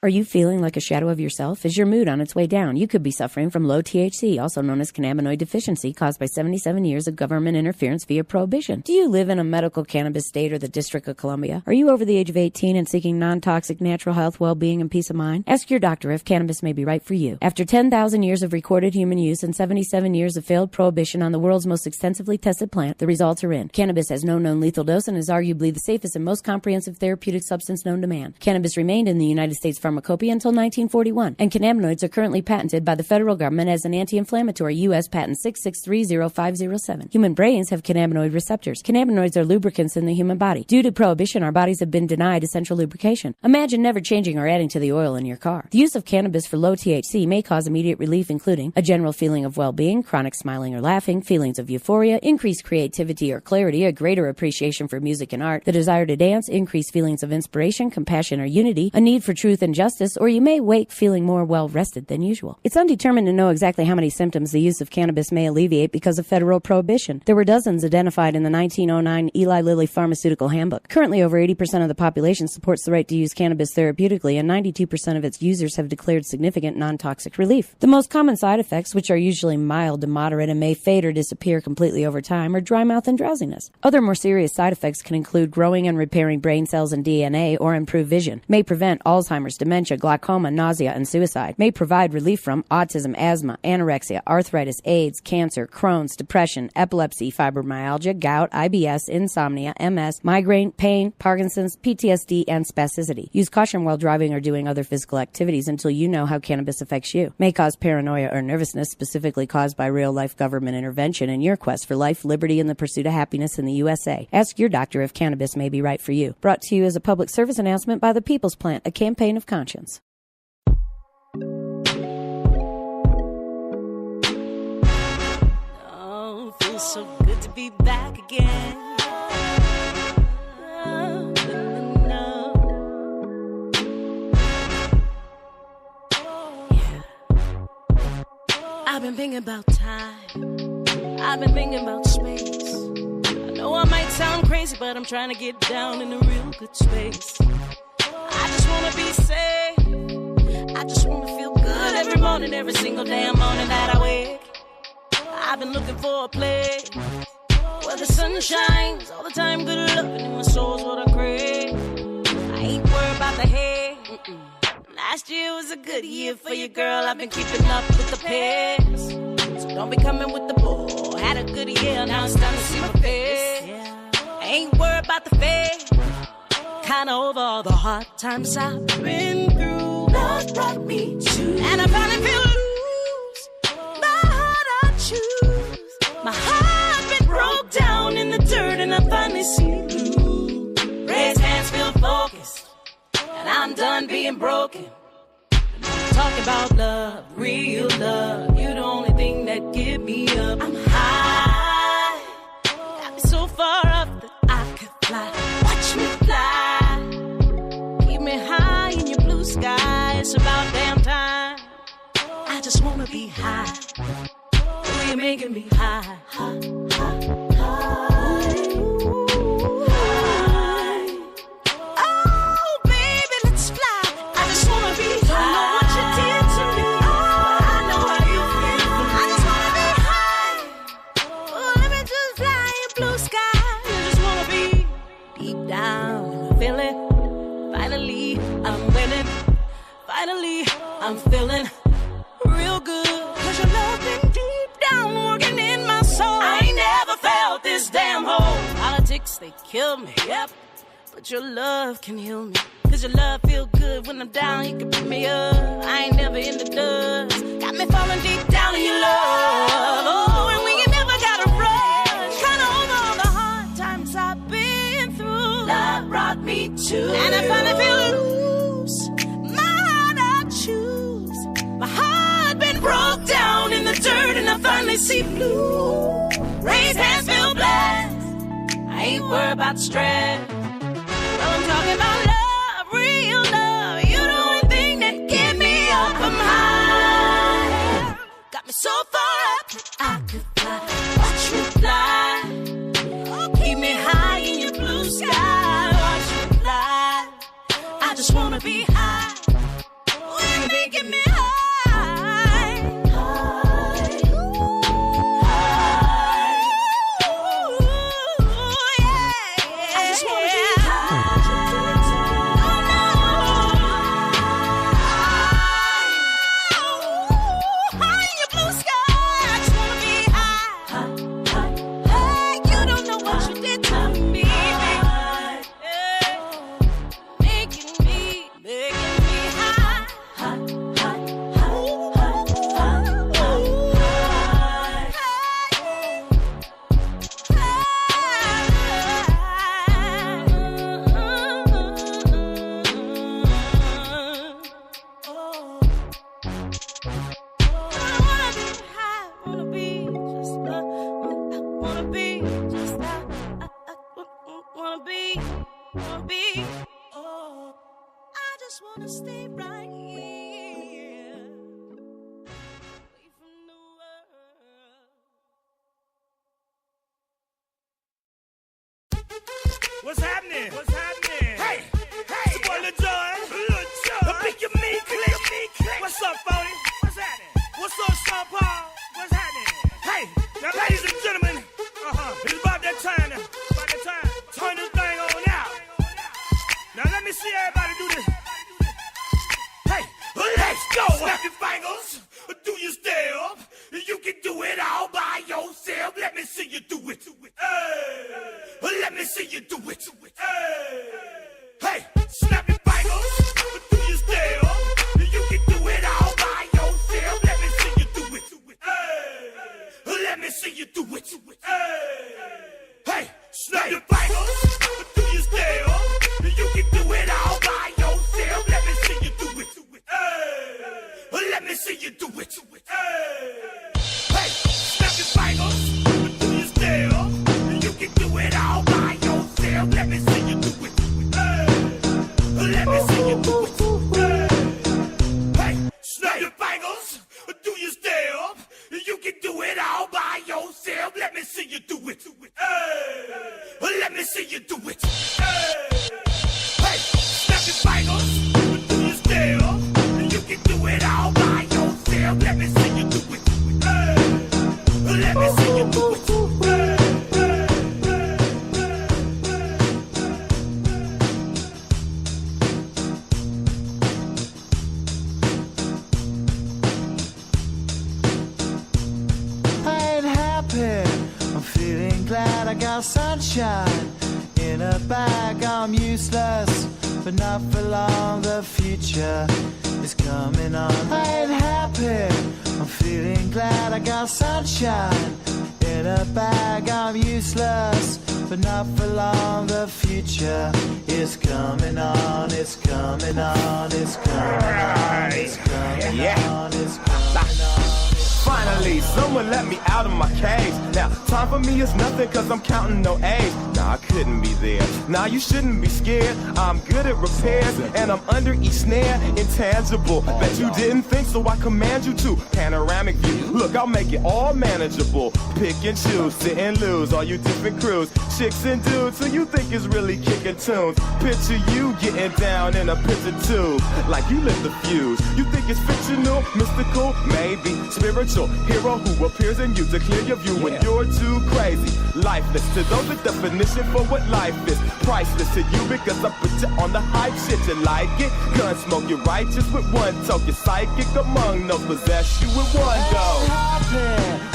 Are you feeling like a shadow of yourself? Is your mood on its way down? You could be suffering from low THC, also known as cannabinoid deficiency, caused by 77 years of government interference via prohibition. Do you live in a medical cannabis state or the District of Columbia? Are you over the age of 18 and seeking non-toxic natural health, well-being, and peace of mind? Ask your doctor if cannabis may be right for you. After 10,000 years of recorded human use and 77 years of failed prohibition on the world's most extensively tested plant, the results are in. Cannabis has no known lethal dose and is arguably the safest and most comprehensive therapeutic substance known to man. Cannabis remained in the United States pharmacopoeia until 1941, and cannabinoids are currently patented by the federal government as an anti-inflammatory. U.S. Patent 6630507. Human brains have cannabinoid receptors. Cannabinoids are lubricants in the human body. Due to prohibition, our bodies have been denied essential lubrication. Imagine never changing or adding to the oil in your car. The use of cannabis for low THC may cause immediate relief, including a general feeling of well-being, chronic smiling or laughing, feelings of euphoria, increased creativity or clarity, a greater appreciation for music and art, the desire to dance, increased feelings of inspiration, compassion or unity, a need for truth and justice, or you may wake feeling more well-rested than usual. It's undetermined to know exactly how many symptoms the use of cannabis may alleviate because of federal prohibition. There were dozens identified in the 1909 Eli Lilly Pharmaceutical Handbook. Currently, over 80% of the population supports the right to use cannabis therapeutically, and 92% of its users have declared significant non-toxic relief. The most common side effects, which are usually mild to moderate and may fade or disappear completely over time, are dry mouth and drowsiness. Other more serious side effects can include growing and repairing brain cells and DNA, or improve vision, may prevent Alzheimer's, dementia, glaucoma, nausea, and suicide, may provide relief from autism, asthma, anorexia, arthritis, AIDS, cancer, Crohn's, depression, epilepsy, fibromyalgia, gout, IBS, insomnia, MS, migraine, pain, Parkinson's, PTSD, and spasticity. Use caution while driving or doing other physical activities until you know how cannabis affects you. May cause paranoia or nervousness, specifically caused by real-life government intervention in your quest for life, liberty, and the pursuit of happiness in the USA. Ask your doctor if cannabis may be right for you. Brought to you as a public service announcement by the People's Plant, a campaign of conscience. Oh, feels so good to be back again. I've been thinking about time. I've been thinking about space. I know I might sound crazy, but I'm trying to get down in a real good space. I just want to be safe. I just want to feel good every morning, every single damn morning that I wake. I've been looking for a place where the sun shines all the time. Good loving in my soul's what I crave. I ain't worried about the hate. Last year was a good year for you, girl. I've been keeping up with the pace. So don't be coming with the bull. Had a good year, now it's time to see my face. I ain't worried about the fate. Kinda over all the hard times I've been through. Love brought me to, and I finally feel loose. My heart I choose. My heart been broke down in the dirt, and I finally see blue. Raised hands feel focused, and I'm done being broken. Talk about love, real love. You're the only thing that get me up. I'm high, got me so far up that I could fly. Watch me fly, keep me high in your blue sky. It's about damn time. I just wanna be high. Oh, you're making me high, high, high, high. Finally, I'm feeling real good. Cause your love been deep down, working in my soul. I ain't never felt this damn hole. Politics, they kill me, yep. But your love can heal me. Cause your love feel good when I'm down, you can pick me up. I ain't never in the dust. Got me falling deep down in your love. Oh, and we ain't never gotta rush. Kinda over all the hard times I've been through. Love brought me to, and I finally feel loose. My heart been broke down in the dirt, and I finally see blue. Raised hands feel blessed. I ain't worried about the stress. Well, I'm talking about love, real love. You're the only thing that get me up. I'm high, got me so far up that I could fly. Watch me fly, keep me high in your blue sky. Watch me fly, I just wanna be high. wanna be just how I wanna be. Oh, I just wanna stay right here. Away from the world. What's happening? Hey, it's your boy Lil Jon. Pick your me click. What's up, Phony? What's happening? What's up, Sean Paul? What's happening? Hey, now ladies and gentlemen, it's about that time now. Turn this thing on out. Now let me see everybody do this. Hey, let's go. Snap your fingers, do your step. You can do it all by yourself. Let me see you do it. Hey, let me see you do it. Hey, snap your fingers, do your step. You can do it all by yourself. Let me see you do it. Hey, let me see you do it. Hey, snap your fingers, do your step. You can do it all by yourself. Let me see you do it. Let me see you do it. Hey, snap your fingers, do your step. You can do it all by yourself. Let me see you do it. Let me see you do it. Hey, snap your fingers, do your step. You can do it all by yourself. Let me see you do it. Let me see you do it. Hey, snap your fingers, do your step. You can do it all by yourself. Let me see you do it. Let me see you do it. I ain't happy, I'm feeling glad I got sunshine in a bag. I'm useless, but not for long. The future is coming on. I ain't happy, I'm feeling glad I got sunshine in a bag. I'm useless, but not for long. The future is coming on. It's coming on. It's coming on. It's coming on. It's coming on. Finally, someone let me out of my cage. Now, time for me is nothing cause I'm counting no A's. Nah, I couldn't be there. Nah, you shouldn't be scared. I'm good at repairs and I'm under each snare. Intangible, bet you didn't think, so I command you to. Panoramic view, look, I'll make it all manageable. Pick and choose, sit and lose, all you different crews. Chicks and dudes who you think is really kicking tunes. Picture you getting down in a picture tube, like you lit the fuse. You think it's fictional, mystical, maybe spiritual hero who appears in you to clear your view when you're too crazy. Lifeless to those, the definition for what life is. Priceless to you because I put you on the hype shit. You like it? Gun smoke, you're righteous with one toke. You're psychic among no possess you with one go.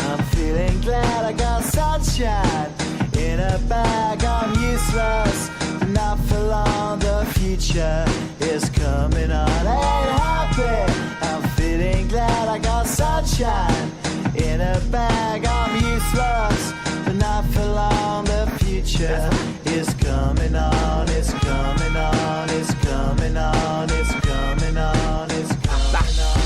I'm feeling glad I got sunshine in a bag. I'm useless, not for long. The future is coming on. Ain't happy, I'm feeling glad I got sunshine in a bag. I'm useless, but not for long. The future is coming on. It's coming on. It's coming on. It's coming on. It's coming on.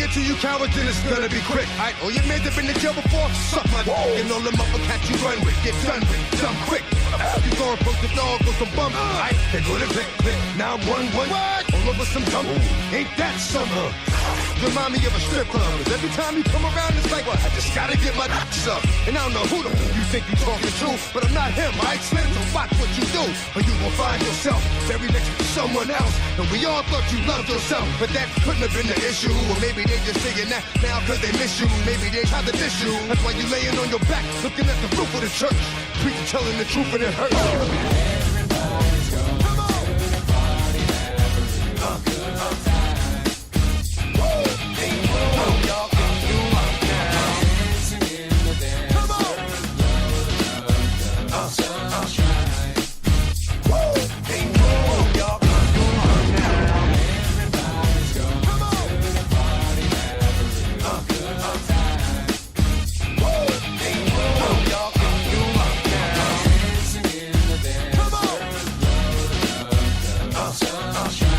get to you cowards, then it's gonna be quick. Alright, all your men have been to jail before, suck my dick. And all them uppercats you run with, get done with, dumb quick. You going post the dog with some bum. Alright, they go to click, click, now run, one. All over some dumb. Ain't that summer? Remind me of a strip club. 'Cause every time you come around, it's like, what? I just gotta get my up. And I don't know who the you think you talking to, but I'm not him, alright, Slim? So watch what you do, or you gon' find yourself very next to someone else. And we all thought you loved yourself, but that couldn't have been the issue. Or maybe they just saying that now 'cause they miss you. Maybe they tried to diss you. That's why you laying on your back, looking at the roof of the church. Preacher telling the truth and it hurts. Everybody's going. Come on. Y'all can do it now. Dancing in the dance. Come on. Sunshine. Y'all can do it now. Everybody's going. Come on. To the party, having a good time. Y'all can do it now. Dancing in the dance. Come on. Sunshine.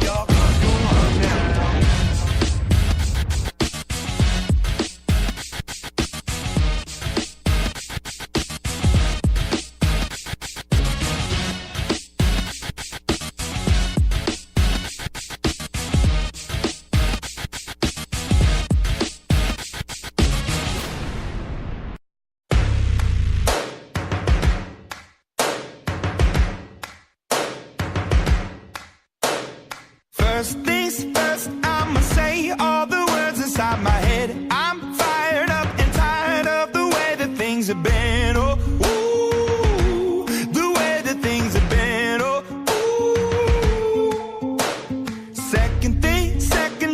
Y'all can do it now. First things first, I'ma say all the words inside my head. I'm fired up and tired of the way that things have been. Oh, ooh, the way that things have been. Oh, ooh. Second,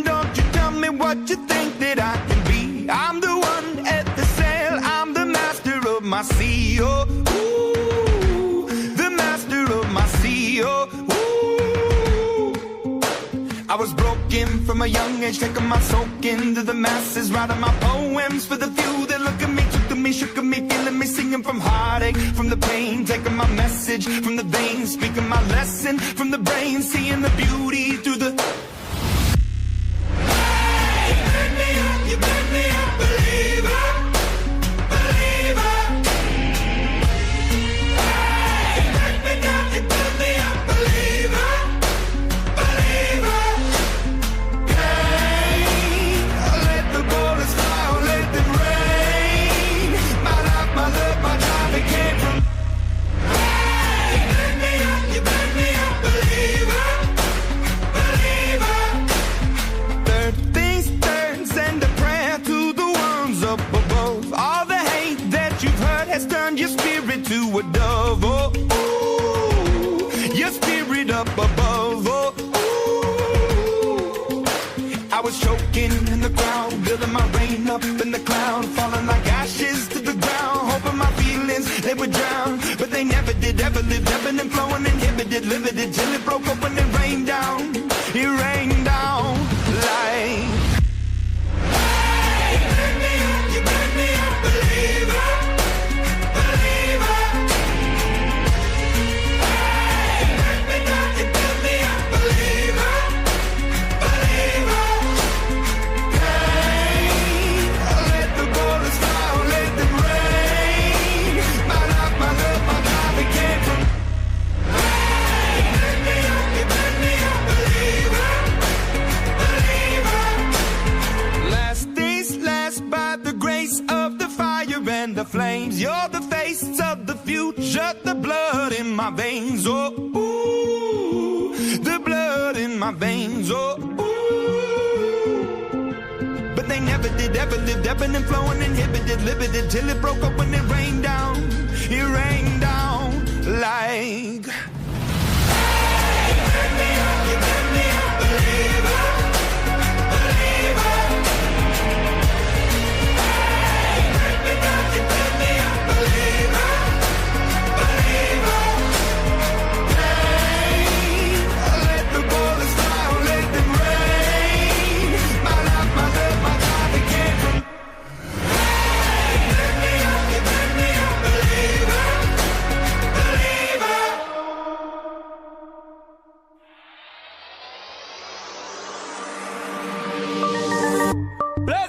don't you tell me what you think that I can be. I'm the one at the sail, I'm the master of my sea. Oh, ooh, the master of my sea. Oh, I was broken from a young age, taking my soak into the masses, writing my poems for the few that look at me, took to me, shook at me, feeling me, singing from heartache, from the pain, taking my message from the veins, speaking my lesson from the brain, seeing the beauty through the. Hey, you burn me up, believer, believer. Hey, you burn me up, believer, believer. Turned your spirit to a dove, oh, ooh, your spirit up above, oh, ooh. I was choking in the crowd, building my rain up in the cloud, falling like ashes to the ground, hoping my feelings, they would drown, but they never did, ever lived, ebbing and flowing, inhibited, limited, till it broke up and it rained down like. Hey, you burn me up, believer. And the flames, you're the face of the future, the blood in my veins, oh, ooh, the blood in my veins, oh, ooh. But they never did, ever lived, ebbing and flowing, inhibited, limited, till it broke up when it rained down like. Hey, you burn me up, believer, believer. You burn me up, believer, believer. Hey, let the bullets fly, let them rain. My life, my love, my life, it came from. Hey, you burn me up, believer, believer.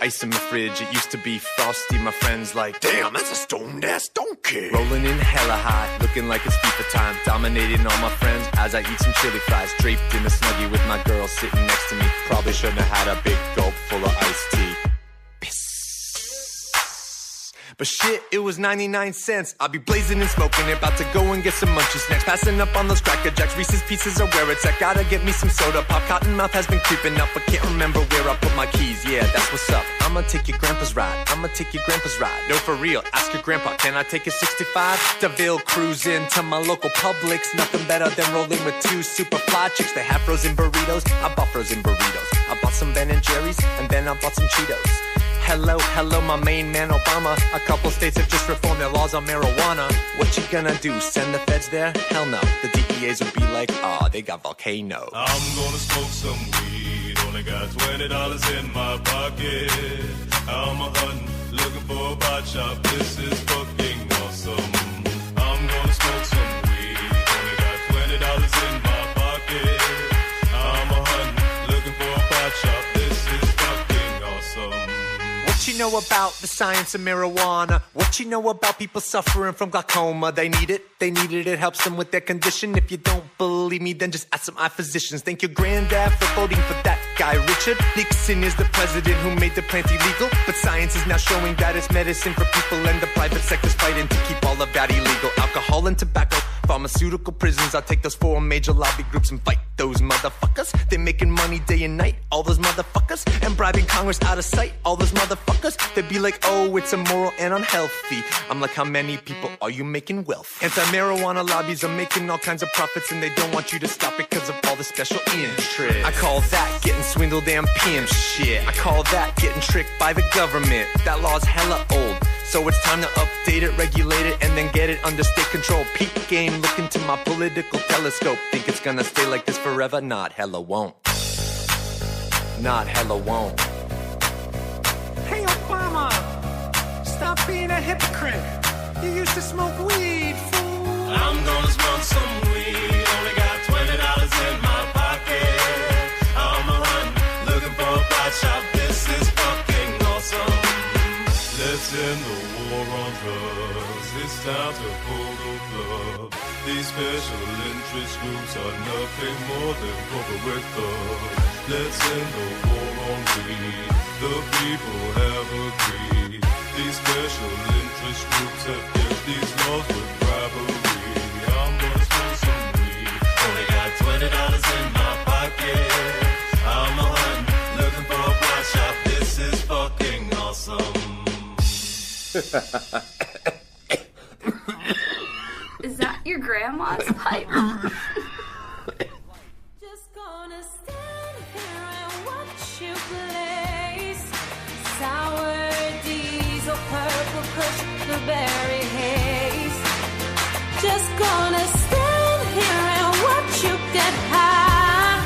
ice in my fridge. It used to be frosty. My friends like, damn, that's a stoned ass donkey. Rolling in hella high, looking like it's FIFA time. Dominating all my friends as I eat some chili fries. Draped in a snuggie with my girl sitting next to me. Probably shouldn't have had a big gulp full of iced tea. But shit, it was 99 cents. I'll be blazing and smoking, about to go and get some munchies next. Passing up on those Cracker Jacks, Reese's Pieces are where it's at. Gotta get me some soda pop. Cottonmouth has been creeping up, but can't remember where I put my keys. Yeah, that's what's up. I'ma take your grandpa's ride. I'ma take your grandpa's ride. No, for real, ask your grandpa, can I take a 65? DeVille cruising to my local Publix. Nothing better than rolling with two super fly chicks. They have frozen burritos. I bought frozen burritos. I bought some Ben and Jerry's, and then I bought some Cheetos. Hello, hello, my main man Obama. A couple states have just reformed their laws on marijuana. What you gonna do, send the feds there? Hell no, the DEAs would be like, aw, they got volcanoes. I'm gonna smoke some weed, only got $20 in my pocket. I'm a hunting, looking for a pot shop, this is fucking awesome. I'm gonna smoke some weed, only got $20 in my pocket. I'm a hunting, looking for a pot shop, this is fucking awesome. What you know about the science of marijuana? What you know about people suffering from glaucoma? They need it, it helps them with their condition. If you don't believe me, then just ask some eye physicians. Thank your granddad for voting for that guy. Richard Nixon is the president who made the plant illegal, but science is now showing that it's medicine for people, and the private sector's fighting to keep all of that illegal. Alcohol and tobacco, pharmaceutical prisons. I'll take those 4 major lobby groups and fight those motherfuckers. They're making money day and night, all those motherfuckers, and bribing Congress out of sight, all those motherfuckers. They'd be like, oh, it's immoral and unhealthy. I'm like, how many people are you making wealth? Anti-marijuana lobbies are making all kinds of profits, and they don't want you to stop it because of all the special interest. I call that getting swindled and pimp shit. I call that getting tricked by the government. That law's hella old, so it's time to update it, regulate it, and then get it under state control. Peak game, look into my political telescope. Think it's gonna stay like this forever? Not hella won't. Not hella won't. Hey Obama, stop being a hypocrite. You used to smoke weed, fool. I'm gonna smoke some weed, only got $20 in my pocket. I'm a hunting, looking for a pot shop, this is fucking awesome. Let's end the war on drugs, it's time to pull the plug. These special interest groups are nothing more than corporate thugs. Let's end the war on weed, the people have agreed. These special interest groups have built these laws with bribery. I'm gonna smoke some weed, only got $20 in my pocket. I'm a hunting, looking for a pot shop, this is fucking awesome. Is that your grandma's pipe? Just gonna stand here and watch you place. Sour diesel, purple kush, blueberry haze. Just gonna stand here and watch you get high.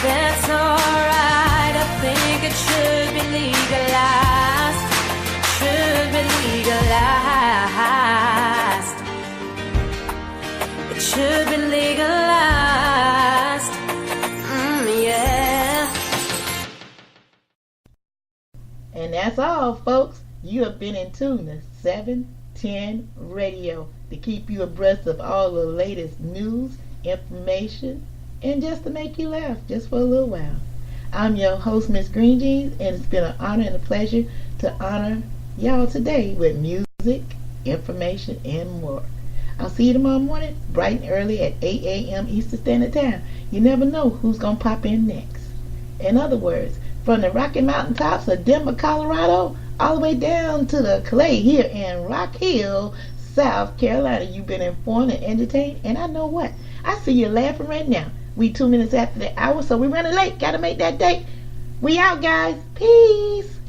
That's alright, I think it should be legalized. Should be legalized. It should be legalized. Yeah. And that's all, folks. You have been in tune to 710 Radio to keep you abreast of all the latest news, information, and just to make you laugh just for a little while. I'm your host, Miss Green Jeans, and it's been an honor and a pleasure to honor y'all today with music, information, and more. I'll see you tomorrow morning, bright and early at 8 a.m. Eastern Standard Time. You never know who's going to pop in next. In other words, from the Rocky Mountain tops of Denver, Colorado, all the way down to the clay here in Rock Hill, South Carolina, you've been informed and entertained, and I know what? I see you laughing right now. We 2 minutes after the hour, so we're running late. Got to make that date. We out, guys. Peace.